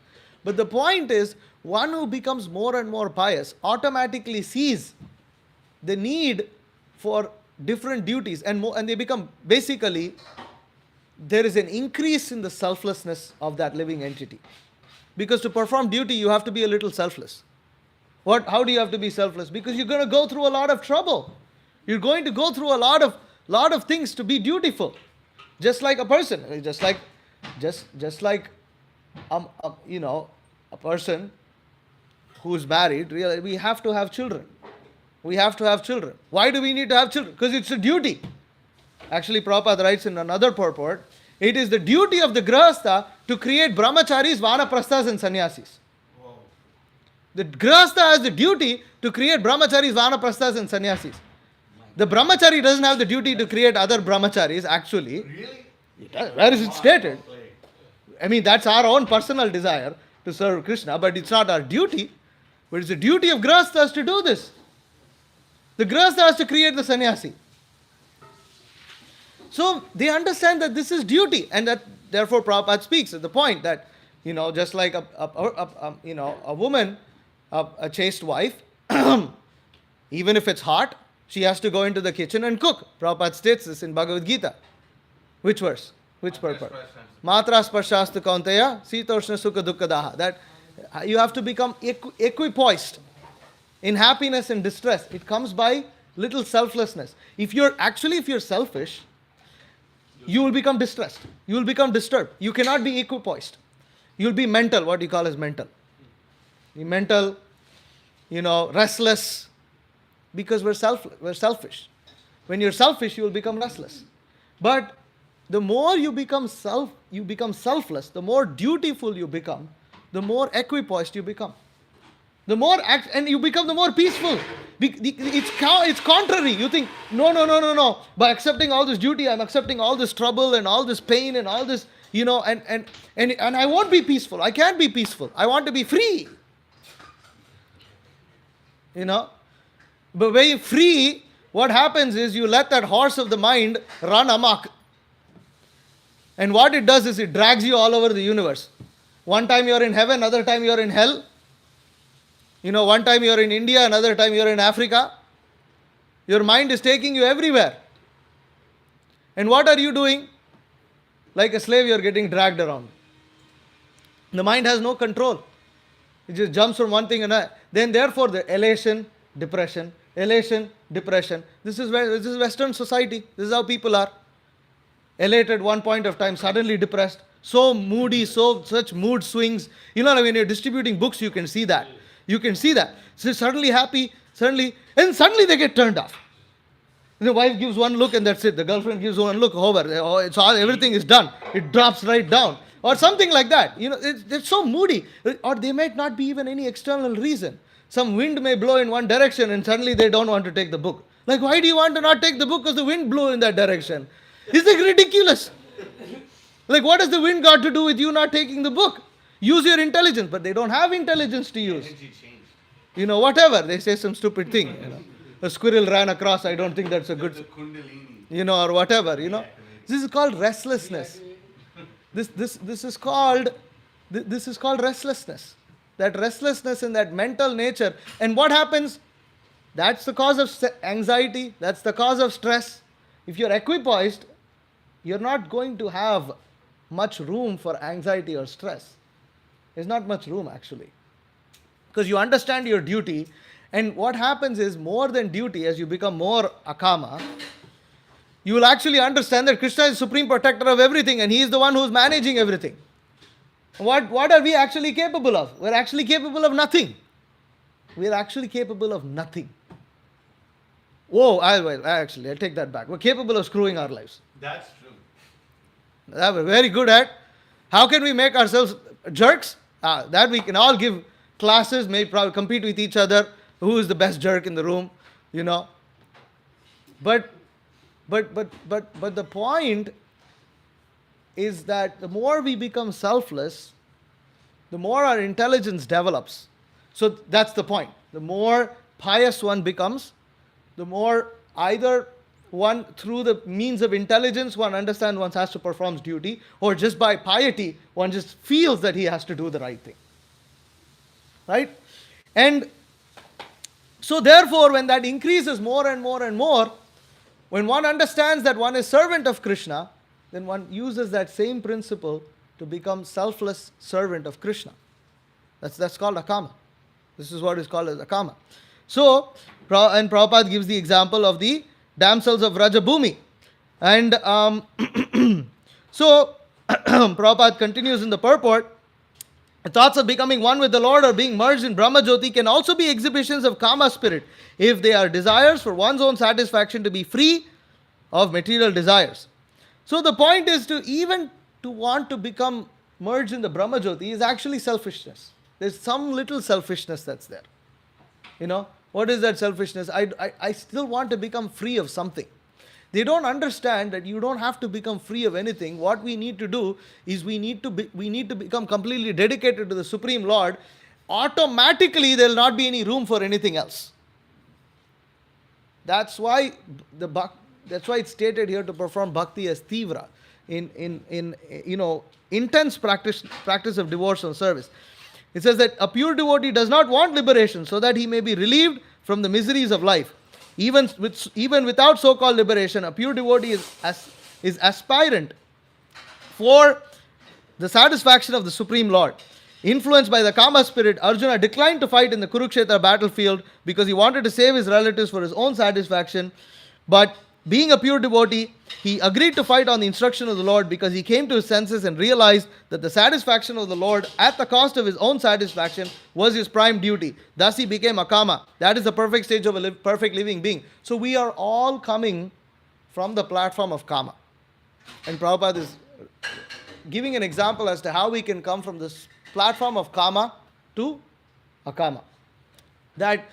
But the point is, one who becomes more and more pious automatically sees the need for different duties, and they become, basically, there is an increase in the selflessness of that living entity. Because to perform duty, you have to be a little selfless. How do you have to be selfless? Because you're going to go through a lot of trouble. You're going to go through a lot of things to be dutiful. Just like a person, just like a person who's married, really, we have to have children. We have to have children. Why do we need to have children? Because it's a duty. Actually, Prabhupada writes in another purport, it is the duty of the grahastha to create brahmacharis, vanaprasthas and sannyasis. Whoa. The grahastha has the duty to create brahmacharis, vanaprasthas and sannyasis. The brahmachari doesn't have the duty to create other brahmacharis, actually. Really? Where is it stated? I mean, that's our own personal desire to serve Krishna, but it's not our duty. But it's the duty of grahasthas to do this. The grahastha has to create the sannyasi. So they understand that this is duty, and that therefore Prabhupada speaks at the point that, just like a woman, a chaste wife, even if it's hot, she has to go into the kitchen and cook. Prabhupada states this in Bhagavad Gita. Which verse? Which purport? Matra sparshastha kaunteya sitoshna sukha dukkha daha. That you have to become equipoised in happiness and distress. It comes by little selflessness. If you're selfish, you will become distressed. You will become disturbed. You cannot be equipoised. You'll be mental, what you call as mental. Be mental, restless, because we're selfish. When you're selfish, you will become restless. But the more you become selfless, the more dutiful you become, the more equipoised you become. And you become the more peaceful. It's contrary. You think, no. By accepting all this duty, I'm accepting all this trouble and all this pain and all this, and I won't be peaceful. I can't be peaceful. I want to be free. But when you're free, what happens is you let that horse of the mind run amok. And what it does is it drags you all over the universe. One time you're in heaven, other time you're in hell. One time you're in India, another time you're in Africa. Your mind is taking you everywhere. And what are you doing? Like a slave, you're getting dragged around. The mind has no control. It just jumps from one thing and another. Then therefore the elation, depression, elation, depression. This is Western society. This is how people are. Elated one point of time, suddenly depressed, so moody, such mood swings. When you're distributing books, you can see that. So suddenly happy, suddenly they get turned off. The wife gives one look and that's it. The girlfriend gives one look, over. It's all, everything is done. It drops right down. Or something like that. It's so moody. Or there might not be even any external reason. Some wind may blow in one direction and suddenly they don't want to take the book. Like, why do you want to not take the book? Because the wind blew in that direction. It's like ridiculous. Like, what has the wind got to do with you not taking the book? Use your intelligence. But they don't have intelligence to use. Energy changed. Whatever. They say some stupid thing. A squirrel ran across. I don't think that's a good... The Kundalini. Or whatever, This is called restlessness. This is called restlessness. That restlessness and that mental nature. And what happens? That's the cause of anxiety. That's the cause of stress. If you're equipoised, you're not going to have much room for anxiety or stress. There's not much room actually. Because you understand your duty. And what happens is, more than duty, as you become more akama, you will actually understand that Krishna is supreme protector of everything and he is the one who is managing everything. What are we actually capable of? We're actually capable of nothing. We're actually capable of nothing. I'll take that back. We're capable of screwing our lives. That's true. That we're very good at. How can we make ourselves jerks? That we can all give classes, maybe probably compete with each other. Who is the best jerk in the room? But the point is that the more we become selfless, the more our intelligence develops. So that's the point. The more pious one becomes, the more either one, through the means of intelligence, one understands one has to perform duty, or just by piety, one just feels that he has to do the right thing. Right? And so therefore, when that increases more and more and more, when one understands that one is servant of Krishna, then one uses that same principle to become selfless servant of Krishna. That's called akama. This is what is called as akama. So, and Prabhupada gives the example of the damsels of Rajabhumi. And so, Prabhupada continues in the purport, the thoughts of becoming one with the Lord or being merged in Brahma Jyoti can also be exhibitions of Kama spirit if they are desires for one's own satisfaction to be free of material desires. So the point is to want to become merged in the Brahma Jyoti is actually selfishness. There's some little selfishness that's there. What is that selfishness? I still want to become free of something. They don't understand that you don't have to become free of anything. What we need to do is we need to become completely dedicated to the Supreme Lord. Automatically, there will not be any room for anything else. That's why it's stated here to perform bhakti as tivra, in intense practice of devotional service. It says that a pure devotee does not want liberation so that he may be relieved from the miseries of life. Even without so-called liberation, a pure devotee is aspirant for the satisfaction of the Supreme Lord. Influenced by the Kama spirit, Arjuna declined to fight in the Kurukshetra battlefield because he wanted to save his relatives for his own satisfaction. But being a pure devotee, he agreed to fight on the instruction of the Lord because he came to his senses and realized that the satisfaction of the Lord at the cost of his own satisfaction was his prime duty. Thus he became a Kama. That is the perfect stage of a perfect living being. So we are all coming from the platform of Kama. And Prabhupada is giving an example as to how we can come from this platform of Kama to Akama. That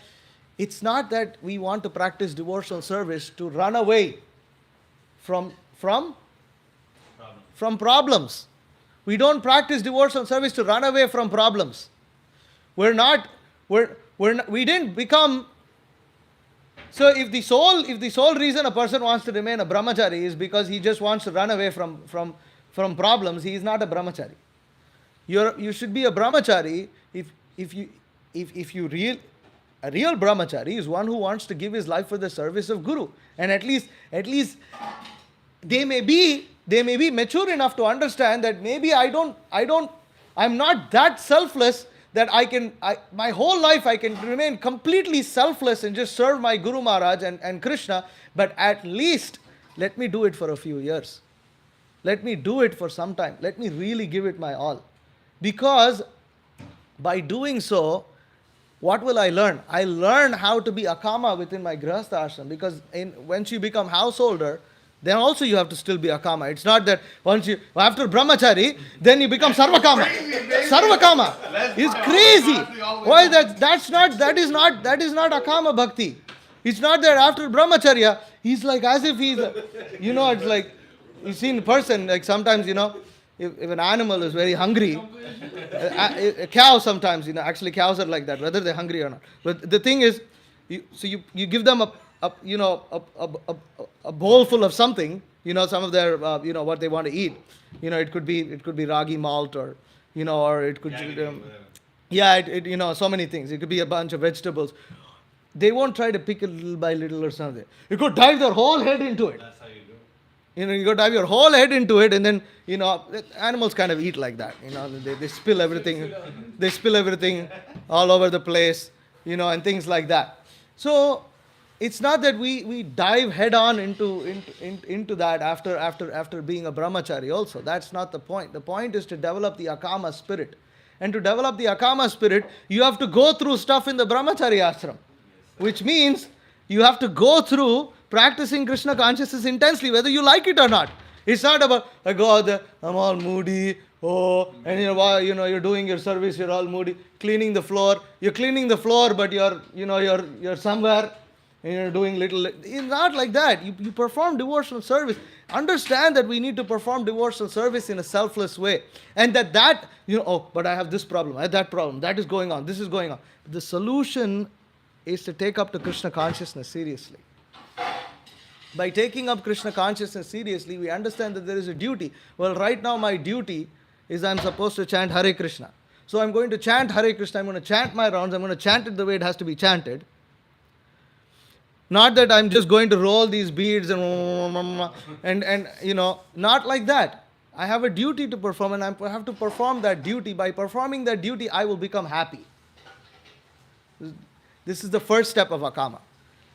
it's not that we want to practice devotional service to run away from problems. We don't practice devotional service to run away from problems. We didn't become. So if the sole reason a person wants to remain a brahmachari is because he just wants to run away from problems, he is not a brahmachari. You should be a brahmachari if if you a real brahmachari is one who wants to give his life for the service of Guru. And at least they may be mature enough to understand that maybe I'm not that selfless that my whole life I can remain completely selfless and just serve my Guru Maharaj and Krishna, but at least let me do it for a few years. Let me do it for some time. Let me really give it my all. Because by doing so, what will I learn? I learn how to be akama within my grihastha ashram, because once you become householder, then also you have to still be akama. It's not that after brahmachari, then you become sarvakama. Sarvakama is crazy. Why that is not akama bhakti. It's not that after brahmacharya, he's like as if he's, it's like, you see in a person, like sometimes, if an animal is very hungry, a cow sometimes, actually cows are like that, whether they're hungry or not. But the thing is, you give them a bowl full of something, some of their, what they want to eat. It could be ragi malt or, or it could, so many things. It could be a bunch of vegetables. They won't try to pick it little by little or something. You could dive their whole head into it. That's how you do. You go dive your whole head into it, and then, animals kind of eat like that. They spill everything. They spill everything all over the place, and things like that. So it's not that we dive head on into that after being a brahmachari also. That's not the point. The point is to develop the akama spirit. And to develop the akama spirit, you have to go through stuff in the brahmachari ashram. Which means you have to go through practicing Krishna consciousness intensely, whether you like it or not. It's not about, I go out there, I'm all moody, and you're doing your service, you're all moody, cleaning the floor. You're cleaning the floor, but you're somewhere, and you're doing little. It's not like that. You perform devotional service. Understand that we need to perform devotional service in a selfless way. And but I have this problem, I have that problem, that is going on, this is going on. The solution is to take up to Krishna consciousness seriously. By taking up Krishna consciousness seriously, we understand that there is a duty. Well, right now my duty is I'm supposed to chant Hare Krishna. So I'm going to chant Hare Krishna, I'm going to chant my rounds, I'm going to chant it the way it has to be chanted. Not that I'm just going to roll these beads and not like that. I have a duty to perform, and I have to perform that duty. By performing that duty, I will become happy. This is the first step of akama.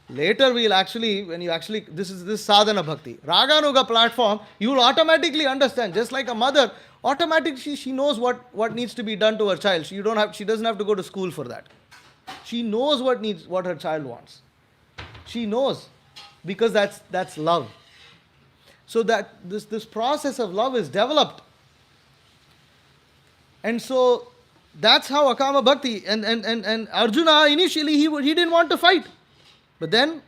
Later this is sadhana bhakti. Raganuga platform, you will automatically understand. Just like a mother, automatically she knows what needs to be done to her child. She doesn't have to go to school for that. She knows what her child wants. She knows, because that's love. So that this process of love is developed. And so that's how akama bhakti, and Arjuna initially he didn't want to fight. But then,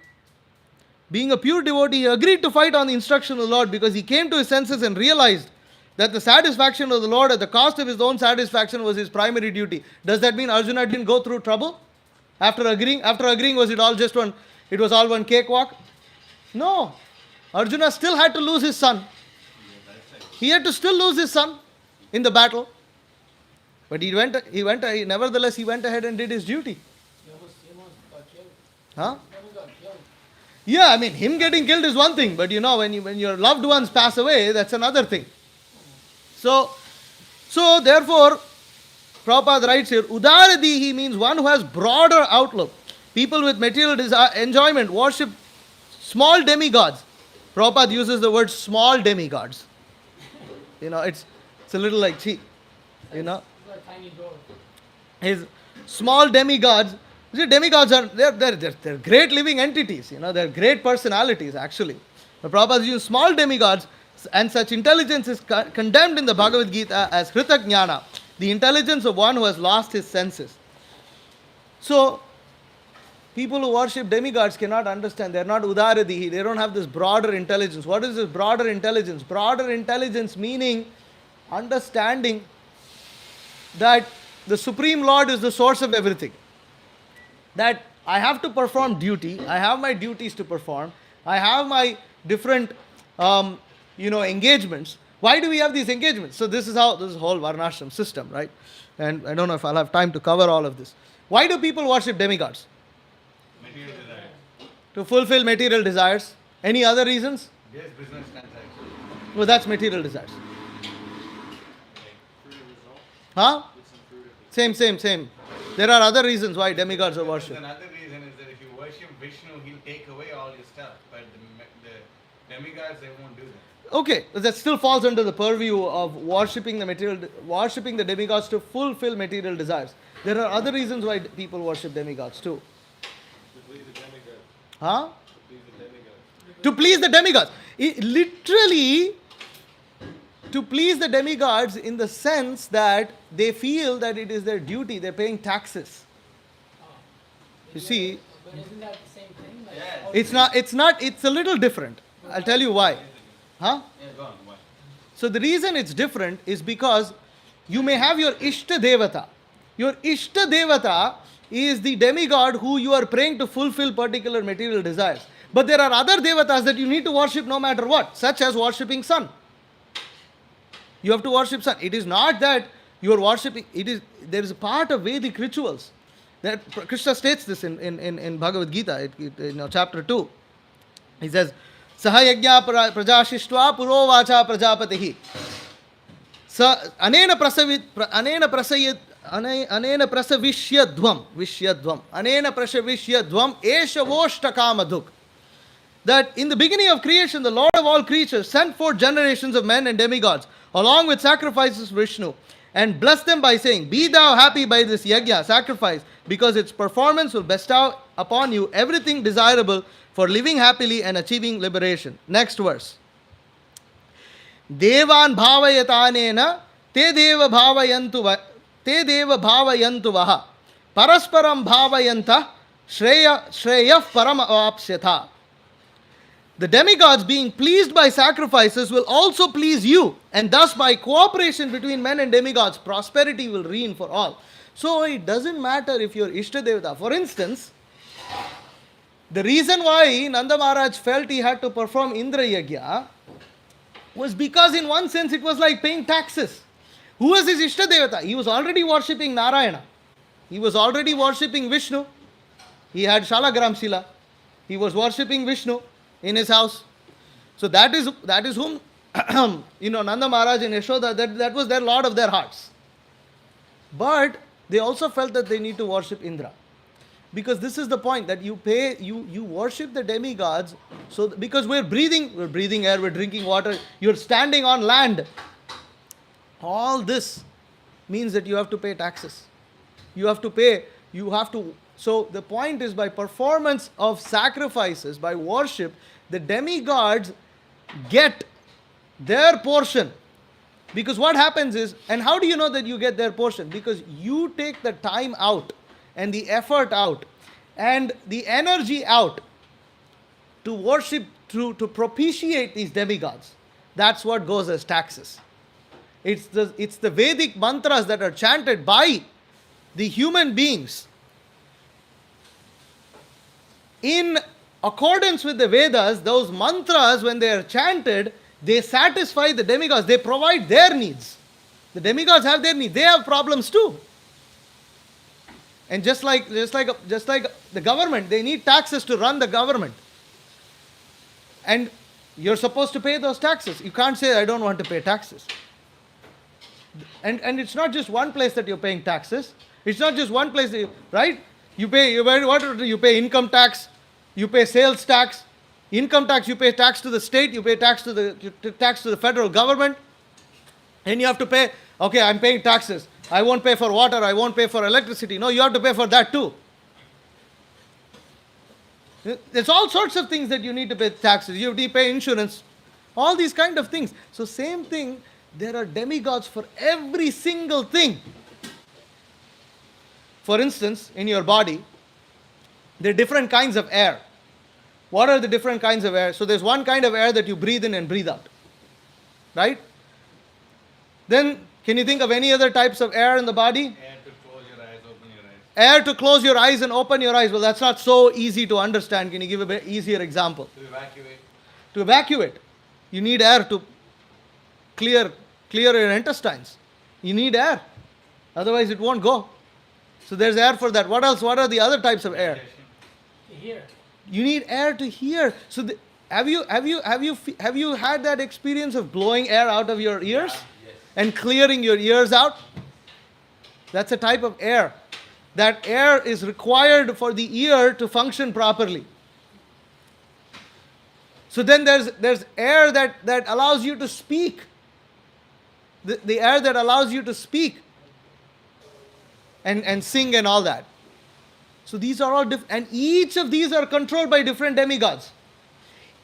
being a pure devotee, he agreed to fight on the instruction of the Lord, because he came to his senses and realized that the satisfaction of the Lord at the cost of his own satisfaction was his primary duty. Does that mean Arjuna didn't go through trouble? After agreeing, was it all one cakewalk? No. Arjuna still had to lose his son. He had to still lose his son in the battle. But nevertheless he went ahead and did his duty. He almost got killed. Huh? He almost got killed. Yeah, I mean, him getting killed is one thing, but when your loved ones pass away, that's another thing. So therefore, Prabhupada writes here, Udaradihi means one who has broader outlook. People with material enjoyment worship small demigods. Prabhupada uses the word small demigods. It's a little like cheap. It's like a tiny door. His small demigods. See, demigods they're great living entities. They're great personalities actually. The Prabhupada uses small demigods, and such intelligence is condemned in the Bhagavad Gita as Hrita Jnana, the intelligence of one who has lost his senses. So, people who worship demigods cannot understand. They are not udaradihi. They don't have this broader intelligence. What is this broader intelligence? Broader intelligence meaning understanding that the Supreme Lord is the source of everything. That I have to perform duty. I have my duties to perform. I have my different, engagements. Why do we have these engagements? So this is whole Varnashram system, right? And I don't know if I'll have time to cover all of this. Why do people worship demigods? Material desire. To fulfill material desires. Any other reasons? Yes, business transaction. Well, that's material desires. Fruit of result. Huh? Get some fruit of it. Same. There are other reasons why demigods are There's worshipped. another reason is that if you worship Vishnu, he'll take away all your stuff. But the demigods, they won't do that. Okay, that still falls under the purview of worshipping the demigods to fulfill material desires. There are other reasons why people worship demigods too. To please the demigod. Huh? To please the demigod. To please the demigods. Literally, to please the demigods in the sense that they feel that it is their duty, they're paying taxes. You see, But isn't that the same thing? Like, Yeah. it's a little different. I'll tell you why. Huh? Yeah, go on. Why? So the reason it's different is because you may have your Ishta Devata. Your Ishta Devata is the demigod who you are praying to fulfill particular material desires. But there are other devatas that you need to worship no matter what, such as worshipping sun. You have to worship sun. It is not that you are worshipping, there is a part of Vedic rituals. That Krishna states this in Bhagavad Gita, chapter 2. He says, Saha yajna prajashishtva purovacha prajapatihi. Anena prasavishyadvam esha voshtakamaddhuk. That in the beginning of creation, the Lord of all creatures sent forth generations of men and demigods, along with sacrifices Vishnu, and blessed them by saying, Be thou happy by this yajna, sacrifice, because its performance will bestow upon you everything desirable for living happily and achieving liberation. Next verse. Devan bhavayatanena te deva bhavayantu vaha parasparam bhavayanta shreyah paramavapsyatha. The demigods, being pleased by sacrifices, will also please you, and thus by cooperation between men and demigods, prosperity will reign for all. So it doesn't matter if you're Ishta Devata. For instance, the reason why Nanda Maharaj felt he had to perform Indra Yajna was because in one sense it was like paying taxes. Who was his Ishta Devata? He was already worshipping Narayana. He was already worshipping Vishnu. He had Shalagram Shila. He was worshipping Vishnu in his house. So that is whom Nanda Maharaj and Yashoda, that was their lord of their hearts. But they also felt that they need to worship Indra. Because this is the point, that you worship the demigods, so because we're breathing air, we're drinking water, you're standing on land. All this means that you have to pay taxes. So the point is, by performance of sacrifices, by worship, the demigods get their portion. Because what happens is, and how do you know that you get their portion? Because you take the time out and the effort out and the energy out to worship, to propitiate these demigods. That's what goes as taxes. It's the Vedic mantras that are chanted by the human beings. In accordance with the Vedas, those mantras, when they are chanted, they satisfy the demigods. They provide their needs. The demigods have their needs. They have problems too. And just like the government, they need taxes to run the government. And you're supposed to pay those taxes. You can't say, I don't want to pay taxes. And it's not just one place that you're paying taxes. It's not just one place, right? You pay income tax, you pay sales tax. Income tax, you pay tax to the state, you pay tax to the federal government. And you have to pay, okay, I'm paying taxes. I won't pay for water, I won't pay for electricity. No, you have to pay for that too. There's all sorts of things that you need to pay taxes. You have to pay insurance. All these kind of things. So same thing, there are demigods for every single thing. For instance, in your body, there are different kinds of air. What are the different kinds of air? So there's one kind of air that you breathe in and breathe out. Right? Then, can you think of any other types of air in the body? Air to close your eyes, open your eyes. Air to close your eyes and open your eyes. Well, that's not so easy to understand. Can you give a bit easier example? To evacuate. To evacuate, you need air to clear your intestines. You need air. Otherwise, it won't go. So there's air for that. What else? What are the other types of air? Here. You need air to hear. So have you had that experience of blowing air out of your ears and clearing your ears out? That's a type of air. That air is required for the ear to function properly. So then there's air that allows you to speak. The air that allows you to speak and sing and all that. So these are all different, and each of these are controlled by different demigods.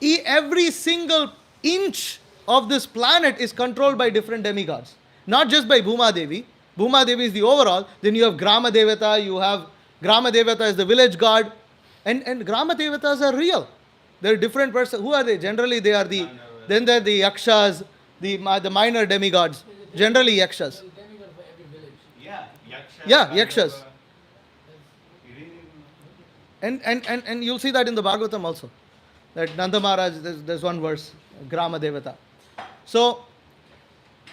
Every single inch of this planet is controlled by different demigods. Not just by Bhuma Devi. Bhuma Devi is the overall. Then you have Grama Devata. You have Grama Devata is the village god. And Grama Devatas are real. They're different persons. Who are they? Generally they are then they're the Yakshas, the minor demigods. Generally Yakshas. There's a demigod for every village. Yeah, Yaksha. Yeah, kind of, Yakshas. you really- And you'll see that in the Bhagavatam also. That Nanda Maharaj, there's one verse, Grama Devata. So,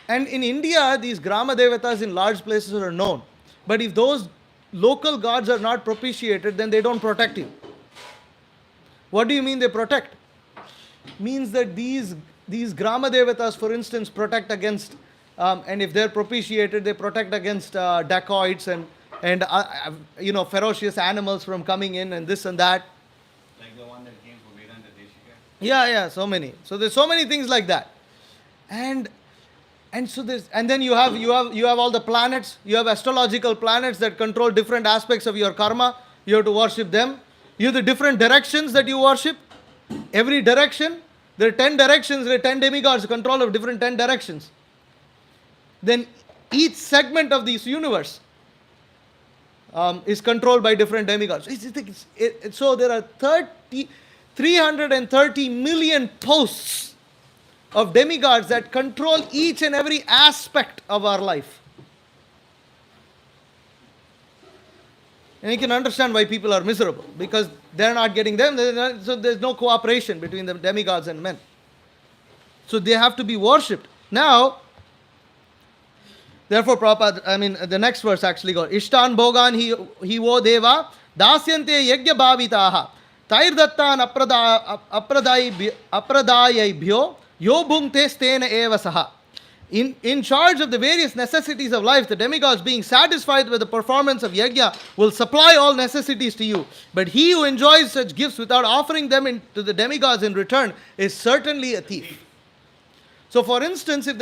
and in India, these Grama Devatas in large places are known. But if those local gods are not propitiated, then they don't protect you. What do you mean they protect? Means that these Grama Devatas, for instance, protect against, and if they're propitiated, they protect against dacoits and ferocious animals from coming in and this and that. Like the one that came for Vedanta Deshika. Yeah, so many. So there's so many things like that, and so there's, and then you have all the planets. You have astrological planets that control different aspects of your karma. You have to worship them. You have the different directions that you worship. Every direction, there are 10 directions. There are 10 demigods control of different 10 directions. Then each segment of this universe is controlled by different demigods. So there are 330 million posts of demigods that control each and every aspect of our life. And you can understand why people are miserable, because they're not getting them. So there's no cooperation between the demigods and men. So they have to be worshipped. Now, therefore, Prabhupada, the next verse actually goes, Ishtan Bhogan hi vo deva dasyante yajna bhavitaha tairdattan apradayabhyo yo bhungte stena eva saha. In charge of the various necessities of life, the demigods, being satisfied with the performance of yajna, will supply all necessities to you. But he who enjoys such gifts without offering them to the demigods in return is certainly a thief. So for instance, if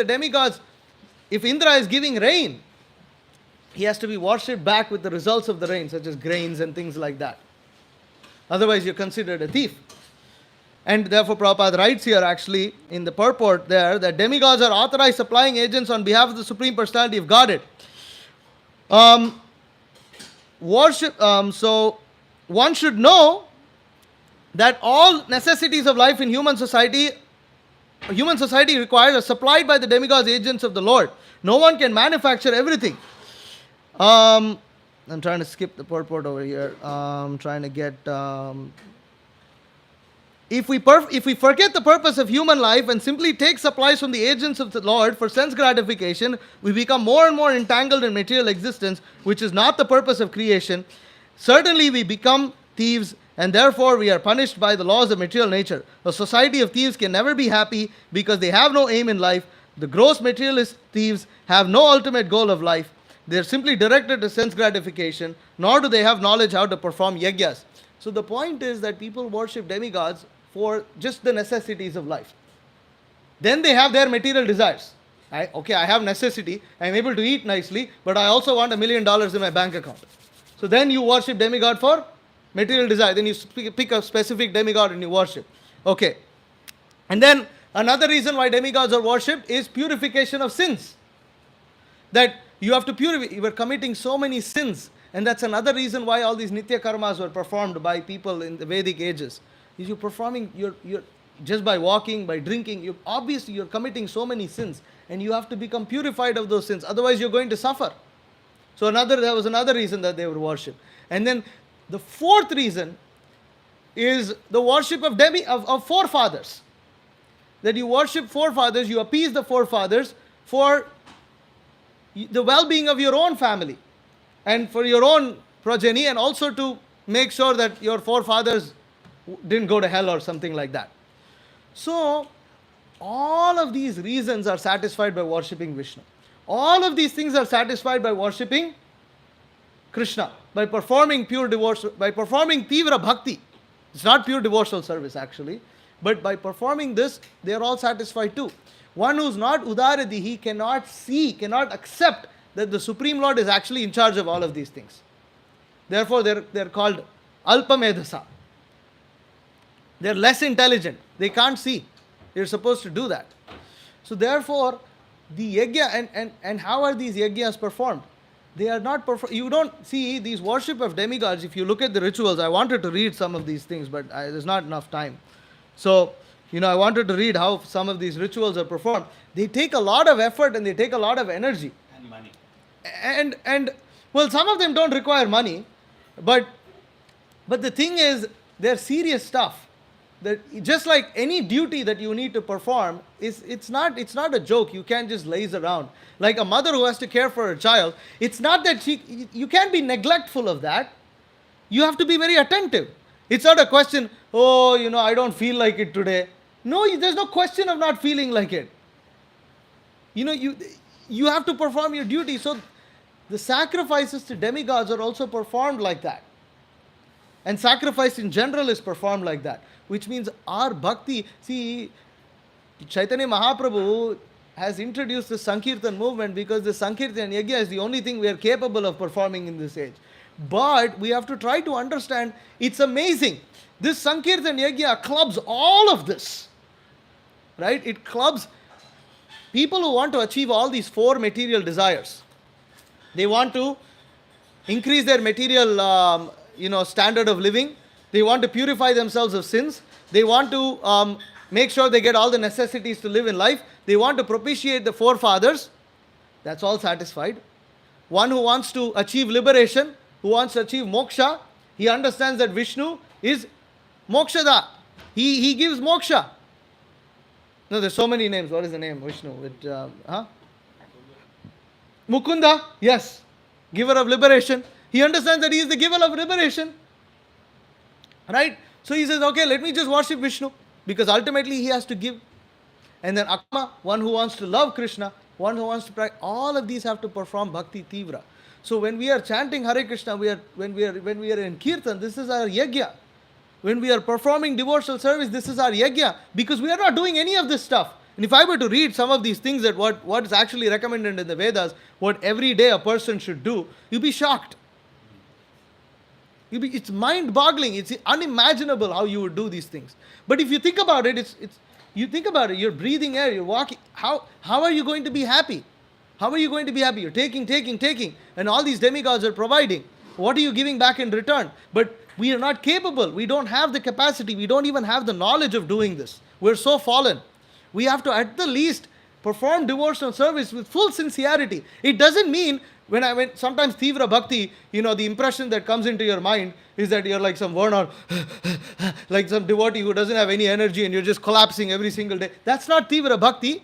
Indra is giving rain, he has to be worshipped back with the results of the rain, such as grains and things like that. Otherwise, you're considered a thief. And therefore, Prabhupada writes here actually in the purport there that demigods are authorized supplying agents on behalf of the Supreme Personality of Godhead. So one should know that all necessities of life in human society requires are supplied by the demigods, agents of the Lord. No one can manufacture everything. I'm trying to skip the purport over here. I'm trying to get... If we forget the purpose of human life and simply take supplies from the agents of the Lord for sense gratification, we become more and more entangled in material existence, which is not the purpose of creation. Certainly we become thieves, and therefore we are punished by the laws of material nature. A society of thieves can never be happy because they have no aim in life. The gross materialist thieves have no ultimate goal of life. They are simply directed to sense gratification, nor do they have knowledge how to perform yajnas. So the point is that people worship demigods for just the necessities of life. Then they have their material desires. I have necessity, I'm able to eat nicely, but I also want $1 million in my bank account. So then you worship demigod for material desire. Then you pick a specific demigod and you worship. Okay. And then another reason why demigods are worshipped is purification of sins. That you have to purify. You were committing so many sins. And that's another reason why all these nitya karmas were performed by people in the Vedic ages. You're performing, you're just by walking, by drinking, you're committing so many sins, and you have to become purified of those sins. Otherwise, you're going to suffer. So there was another reason that they were worshipped. And then the fourth reason is the worship of forefathers. That you worship forefathers, you appease the forefathers for the well-being of your own family. and for your own progeny, and also to make sure that your forefathers didn't go to hell or something like that. So, all of these reasons are satisfied by worshipping Vishnu. All of these things are satisfied by worshipping Krishna, by performing pure devotion, by performing Tivra Bhakti. It's not pure devotional service actually, but by performing this, they are all satisfied too. One who's not Udaradihi cannot see, cannot accept that the Supreme Lord is actually in charge of all of these things. Therefore, they're called Alpamedhasa. They're less intelligent. They can't see. You're supposed to do that. So therefore, the yajna, and how are these yajnas performed? They are not performed. You don't see these worship of demigods. If you look at the rituals, I wanted to read some of these things, but there's not enough time. So, I wanted to read how some of these rituals are performed. They take a lot of effort and they take a lot of energy. And money. And well, some of them don't require money, but the thing is, they're serious stuff. That just like any duty that you need to perform, it's not a joke. You can't just laze around. Like a mother who has to care for her child, it's not that you can't be neglectful of that. You have to be very attentive. It's not a question, I don't feel like it today. No, there's no question of not feeling like it. You have to perform your duty. So the sacrifices to demigods are also performed like that. And sacrifice in general is performed like that. Which means our bhakti, see, Chaitanya Mahaprabhu has introduced the Sankirtan movement because the Sankirtan Yajna is the only thing we are capable of performing in this age. But we have to try to understand, it's amazing. This Sankirtan Yajna clubs all of this. Right? It clubs people who want to achieve all these four material desires. They want to increase their material standard of living. They want to purify themselves of sins. They want to make sure they get all the necessities to live in life. They want to propitiate the forefathers. That's all satisfied. One who wants to achieve liberation, who wants to achieve moksha, he understands that Vishnu is mokshada. He gives moksha. No, there's so many names. What is the name? Vishnu. Mukunda. Yes. Giver of liberation. He understands that he is the giver of liberation. Right? So he says, okay, let me just worship Vishnu. Because ultimately he has to give. And then Akma, one who wants to love Krishna, one who wants to practice. All of these have to perform Bhakti Tivra. So when we are chanting Hare Krishna, when we are in Kirtan, this is our yajna. When we are performing devotional service, this is our yajna. Because we are not doing any of this stuff. And if I were to read some of these things that what is actually recommended in the Vedas, what every day a person should do, you'll be shocked. It's mind-boggling. It's unimaginable how you would do these things. But if you think about it, you're breathing air, you're walking. How are you going to be happy? How are you going to be happy? You're taking, and all these demigods are providing. What are you giving back in return? But we are not capable. We don't have the capacity. We don't even have the knowledge of doing this. We're so fallen. We have to, at the least, perform devotional service with full sincerity. It doesn't mean when sometimes Tivra Bhakti, the impression that comes into your mind is that you're like some worn out, like some devotee who doesn't have any energy and you're just collapsing every single day. That's not Tivra Bhakti.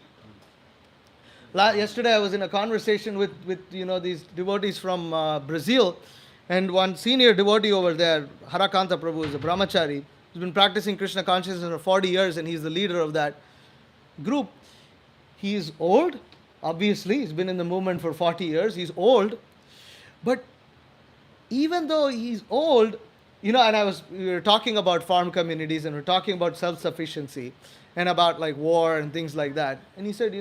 Yesterday I was in a conversation with these devotees from Brazil, and one senior devotee over there, Harakanta Prabhu, is a brahmachari. He's been practicing Krishna consciousness for 40 years and he's the leader of that group. He is old, obviously. He's been in the movement for 40 years. He's old. But even though he's old, and we were talking about farm communities and we're talking about self-sufficiency and about like war and things like that. And he said,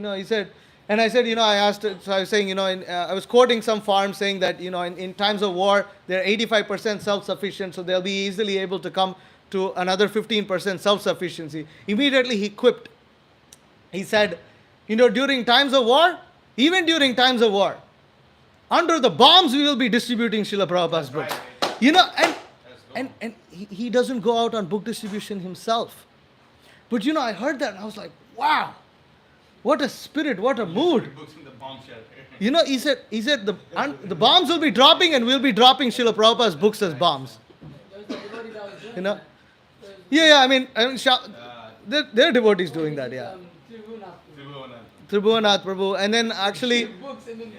and I said, I asked, so I was saying, I was quoting some farms saying that, in times of war, they're 85% self-sufficient, so they'll be easily able to come to another 15% self-sufficiency. Immediately he quipped. He said, during times of war, even during times of war, under the bombs we will be distributing Srila Prabhupada's books. Right. And he doesn't go out on book distribution himself. But I heard that and I was like, wow, what a spirit, what a mood. Books in the bomb shelter. He said the bombs will be dropping and we'll be dropping Srila Prabhupada's books as bombs. There's the devotee that was doing that. Yeah, I mean there are devotees doing that, yeah. Tribhuwanath Prabhu. And then actually, Books and then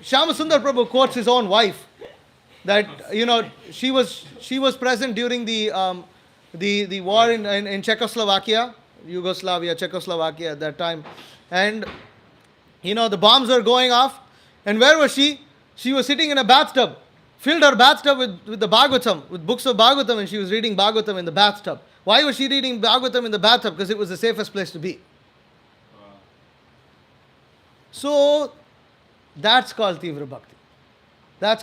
Shyamasundar Prabhu quotes his own wife. that she was present during the war in Czechoslovakia, Czechoslovakia at that time, and the bombs were going off, and where was she? She was sitting in a bathtub, filled her bathtub with the Bhagavatam, with books of Bhagavatam, and she was reading Bhagavatam in the bathtub. Why was she reading Bhagavatam in the bathtub? Because it was the safest place to be. So that's called Tivra Bhakti. That's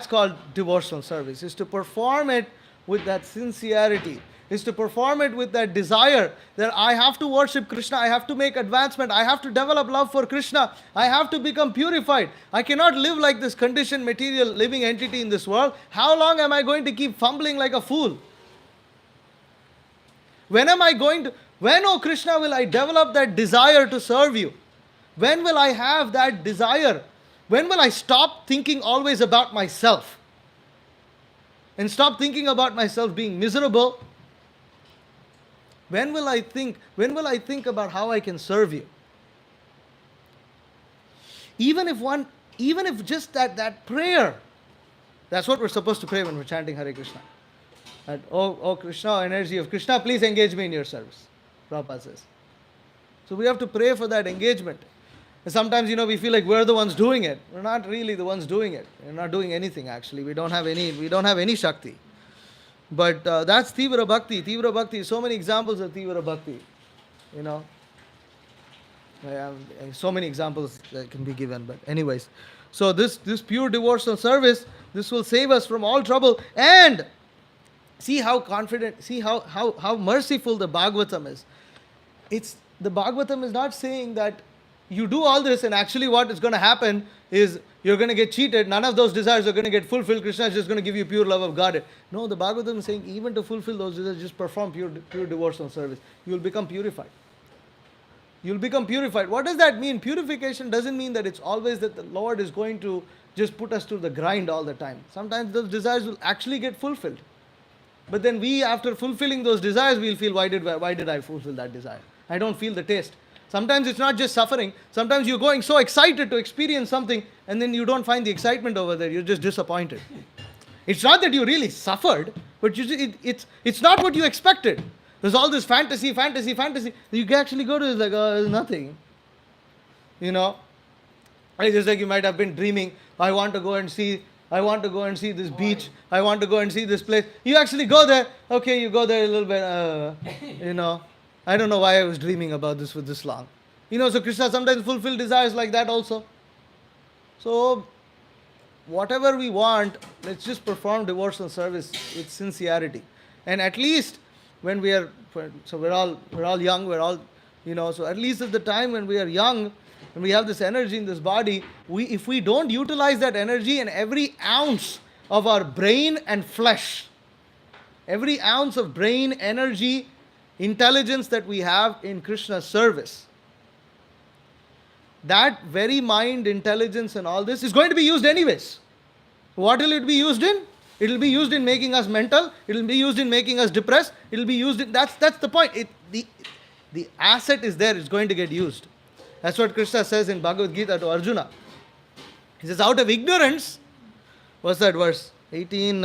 called devotional service. Is to perform it with that sincerity. Is to perform it with that desire that I have to worship Krishna, I have to make advancement, I have to develop love for Krishna, I have to become purified. I cannot live like this conditioned material living entity in this world. How long am I going to keep fumbling like a fool? When, oh Krishna, will I develop that desire to serve you? When will I have that desire? When will I stop thinking always about myself? And stop thinking about myself being miserable? When will I think about how I can serve you? Even if just that prayer, that's what we're supposed to pray when we're chanting Hare Krishna. And, oh Krishna, energy of Krishna, please engage me in your service, Prabhupada says. So we have to pray for that engagement. And sometimes, we feel like we're the ones doing it. We're not really the ones doing it. We're not doing anything actually. We don't have any Shakti. But that's Tivra Bhakti. Tivra Bhakti, so many examples of Tivra Bhakti. So many examples that can be given. But anyways, so this pure devotional service, this will save us from all trouble. And see how confident, see how merciful the Bhagavatam is. The Bhagavatam is not saying that you do all this and actually what is going to happen is you're going to get cheated. None of those desires are going to get fulfilled. Krishna is just going to give you pure love of God. No, the Bhagavatam is saying even to fulfill those desires, just perform pure devotional service. You will become purified. You'll become purified. What does that mean? Purification doesn't mean that it's always that the Lord is going to just put us to the grind all the time. Sometimes those desires will actually get fulfilled. But then after fulfilling those desires, we'll feel, why did I fulfill that desire? I don't feel the taste. Sometimes it's not just suffering. Sometimes you're going so excited to experience something and then you don't find the excitement over there. You're just disappointed. It's not that you really suffered, but it's not what you expected. There's all this fantasy. You actually go to it's like, oh, there's nothing. It's just like you might have been dreaming, I want to go and see this beach. I want to go and see this place. You actually go there. Okay, you go there a little bit, I don't know why I was dreaming about this for this long. So Krishna sometimes fulfill desires like that also. So, whatever we want, let's just perform devotional service with sincerity. And at least when we're all young, so at least at the time when we are young, and we have this energy in this body, if we don't utilize that energy and every ounce of our brain and flesh, every ounce of brain, energy, intelligence that we have in Krishna's service, that very mind, intelligence and all this is going to be used anyways. What will it be used in? It will be used in making us mental. It will be used in making us depressed. It will be used in, that's the point. The asset is there, it's going to get used. That's what Krishna says in Bhagavad Gita to Arjuna. He says, out of ignorance, what's that verse? 18...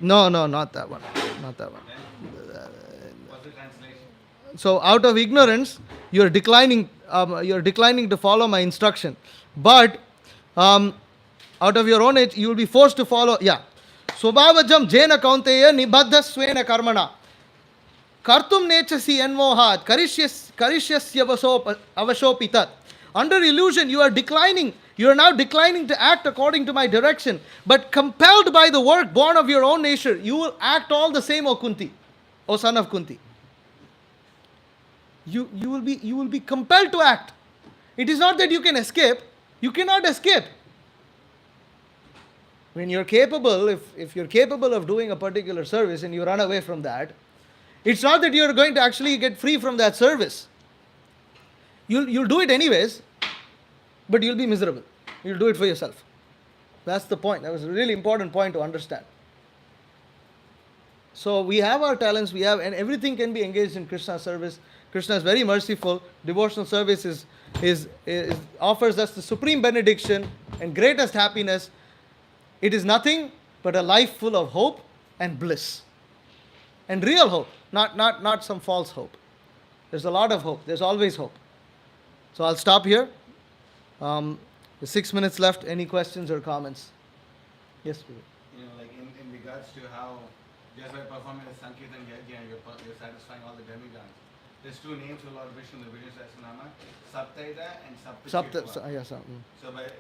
No, not that one. Not that one. What's the translation? So, out of ignorance, you're declining to follow my instruction. But, out of your own age, you will be forced to follow. Yeah. Swabhavajam jena kaunteya nibaddha swena karmana. Kartum nechasi enmohat karishyasya avashopitat. Under illusion, you are declining. You are now declining to act according to my direction. But compelled by the work born of your own nature, you will act all the same, O Kunti, O son of Kunti. You will be compelled to act. It is not that you can escape. You cannot escape. When you're capable, if you're capable of doing a particular service and you run away from that, it's not that you're going to actually get free from that service. You'll do it anyways, but you'll be miserable. You'll do it for yourself. That's the point. That was a really important point to understand. So we have our talents, and everything can be engaged in Krishna's service. Krishna is very merciful. Devotional service offers us the supreme benediction and greatest happiness, it is nothing but a life full of hope and bliss. And real hope, not some false hope. There's a lot of hope. There's always hope. So I'll stop here. There's 6 minutes left. Any questions or comments? Yes, Prabhu. Like in regards to how just by performing the Sankirtan Yajna, you're satisfying all the demigods. There's two names for Lord Vishnu in the Vishnu Sahasranama, Saptaita and Saptachitva. Yes, So by if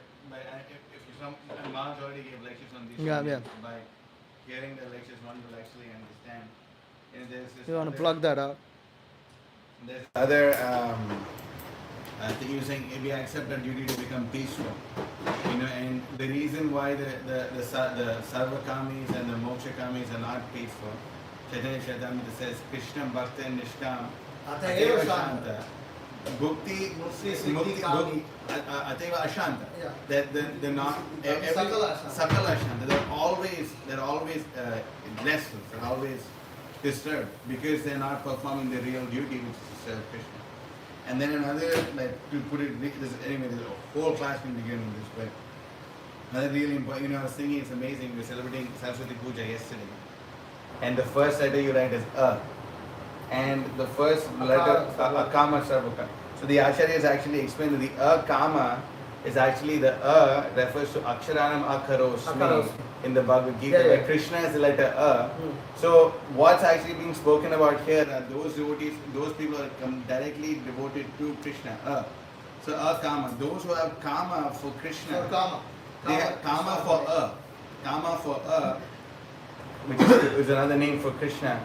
you some and Maharaj already gave lectures on these Yeah, two names, yeah. by hearing the lectures one will actually understand. There's this you want to other- plug that out? There's other I think you're saying we accept our duty to become peaceful. And the reason why the Sarvakamis and the Mokshakamis are not peaceful, Chaitanya Charitamrita says Krishna Bhakta Nishkam Ateva Shanta Bhukti Mukti Ateva Ashanta. Yeah. They're not Sakala Ashanta. They're always restless. They're always disturbed because they're not performing their real duty, which is to serve Krishna. And then another, like to put it, anyway, there's a whole class can begin with this, but another really important, I was thinking it's amazing, we were celebrating Saraswati Puja yesterday. And the first letter you write is A. And the first letter, Akama Sarvaka. So the Acharyas actually explained that the Akama is actually the refers to Aksharanam Akarosmi in the Bhagavad Gita, where Krishna is the letter A. So what's actually being spoken about here are those devotees, those people are directly devoted to Krishna. So Akama, those who have Kama for Krishna, they have Kama for Kama for which is another name for Krishna.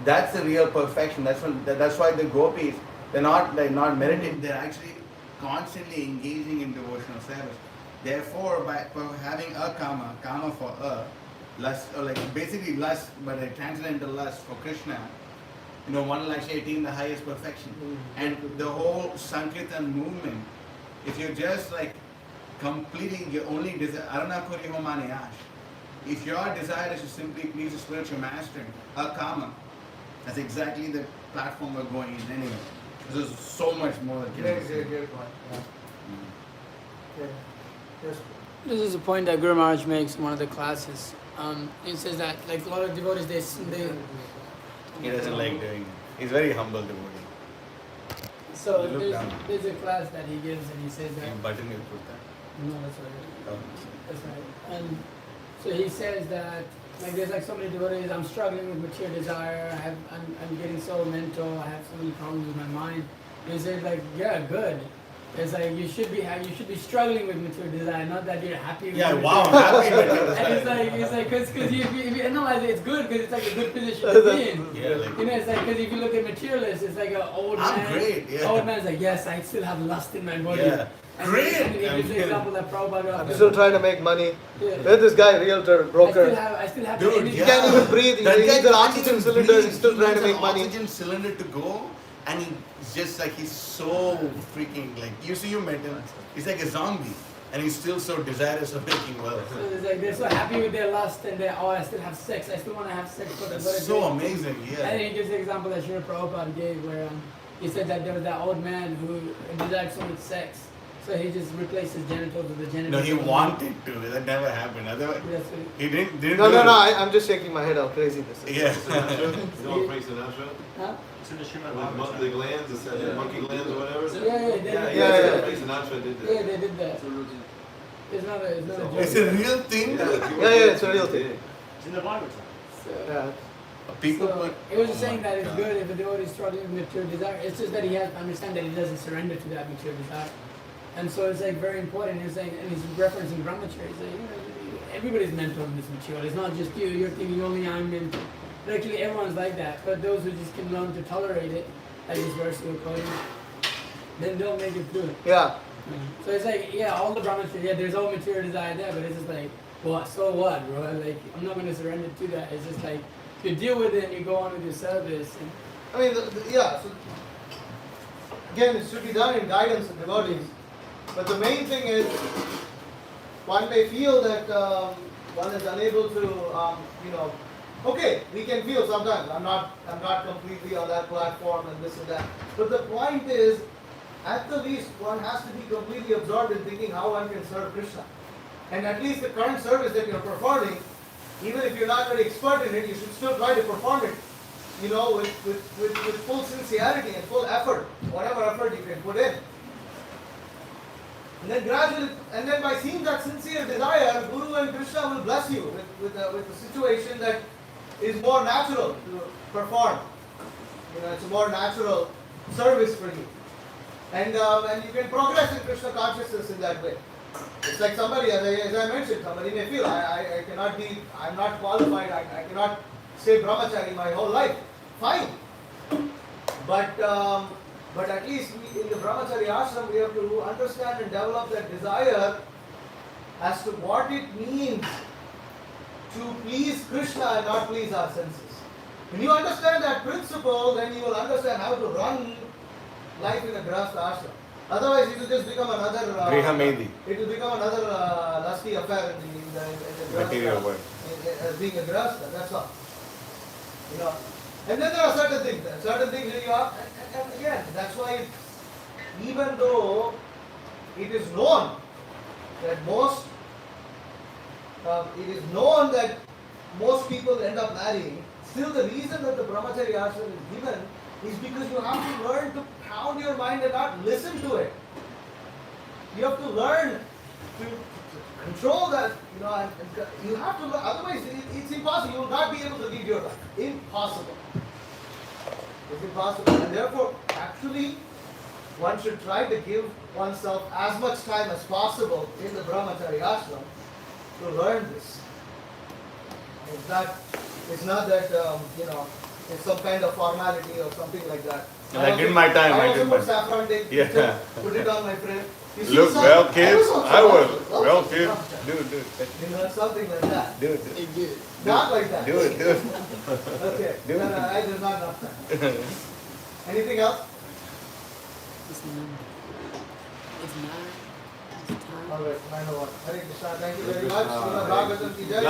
That's the real perfection. That's why the gopis, they're not meditating, they're actually constantly engaging in devotional service. Therefore, by having a kama for lust, or like basically lust, but a transcendental lust for Krishna, one will actually attain the highest perfection. And the whole Sankirtan movement, if you're just like completing your only desire, Aranakuri Homanayash, if your desire is to simply please the spiritual master, a kama, that's exactly the platform we're going in anyway. There's so much more that can be said. Great point. Yeah. Yes. This is a point that Guru Maharaj makes in one of the classes. He says that like a lot of devotees, they He doesn't like doing it. He's very humble devotee. so You look down. there's a class that he gives and he says that In button you put that. no, that's right. Oh, That's right. And so he says that like there's like so many devotees, I'm struggling with material desire, I'm getting so mental, I have so many problems with my mind. And he says like, yeah, good. It's like you should be struggling with material desire, not that you're happy with yeah, material wow, desire. happy with And it's like, because if you analyze it, it's good because it's like a good position to be in. Yeah, like, It's like, because if you look at materialists, it's like an old I'm man. great, yeah. Old man's like, yes, I still have lust in my body. Yeah. And Great! And he gives the example that Prabhupada I'm still trying to make money. Yeah. Where's this guy, realtor, broker? I still have Dude, the energy. He can't even breathe. He That needs guy an can't oxygen even cylinder. breathe. He's still He trying to needs make an money. oxygen cylinder to go, and he's just like, he's so freaking like, you met him, he's like a zombie, and he's still so desirous of making wealth. So it's like they're so happy with their lust and I still have sex. I still want to have sex. But That's so amazing, And yeah. then he gives the example that Srila Prabhupada gave where he said that there was that old man who desired so much sex. So he just replaced his genitals with the genitals. No, he wanted to, that never happened. Otherwise, That's what he didn't do No, it. I'm just shaking my head how crazy this is. Yeah. You know Frank Sinatra? Huh? It's in the Srimad the glands, it's the monkey glands or whatever? Yeah. Frank Sinatra did Yeah, that. they did that. It's not a joke. It's a real thing. Yeah, it's a real thing. It's in the Bible. So, Yeah. People so put. it was just Oh saying my that it's God. good if a devotee is struggling with material desire. It's just that he has to understand that he doesn't surrender to that material desire. And so it's like very important. He's saying, and he's referencing brahmacharya. He's like, everybody's mental in this material. It's not just you. You're thinking only I'm mental. But actually, everyone's like that. But those who just can learn to tolerate it, like this verse we're quoting, then they'll make it through. Yeah. So it's like, yeah, all the brahmacharya, there's all material desire there, but it's just like, what? So what, bro? Like, I'm not going to surrender to that. It's just like, you deal with it and you go on with your service. And I mean, yeah. So again, it should be done in guidance of devotees. But the main thing is, one may feel that one is unable to, okay, we can feel sometimes. I'm not completely on that platform and this and that. But the point is, at the least, one has to be completely absorbed in thinking how one can serve Krishna. And at least the current service that you're performing, even if you're not very expert in it, you should still try to perform it, with full sincerity and full effort, whatever effort you can put in. And then gradually, and then by seeing that sincere desire, Guru and Krishna will bless you with a situation that is more natural to perform. It's a more natural service for you. And you can progress in Krishna consciousness in that way. It's like somebody, as I mentioned, somebody may feel, I'm not qualified, I cannot stay brahmachari my whole life. Fine. But at least in the brahmachari ashram, we have to understand and develop that desire as to what it means to please Krishna and not please our senses. When you understand that principle, then you will understand how to run life in a grahastha ashram. Otherwise, it will just become another it will become another lusty affair in the material world. as being a grahastha. That's all. And then there are certain things that you have, and again, that's why even though it is known that most people end up marrying, still the reason that the brahmachari ashram is given is because you have to learn to pound your mind and not listen to it. You have to learn to control that, and you have to, otherwise it's impossible. You will not be able to live your life. Impossible. It's impossible. And therefore, actually, one should try to give oneself as much time as possible in the brahmachari ashram to learn this. It's not that, it's some kind of formality or something like that. I did my time. I also put saffron tape, put it on my friend. Look, well, kids, I was. Well, kids, do it. Something like that. Do it. Not like that. Do it. Okay. Do it. No, I did not know that. Anything else? It's 9. It's 9. It's time. All right, 9:01. Hare Krishna. Thank you very much. Krishna. Srimad Bhagavatam ki jai. Jai.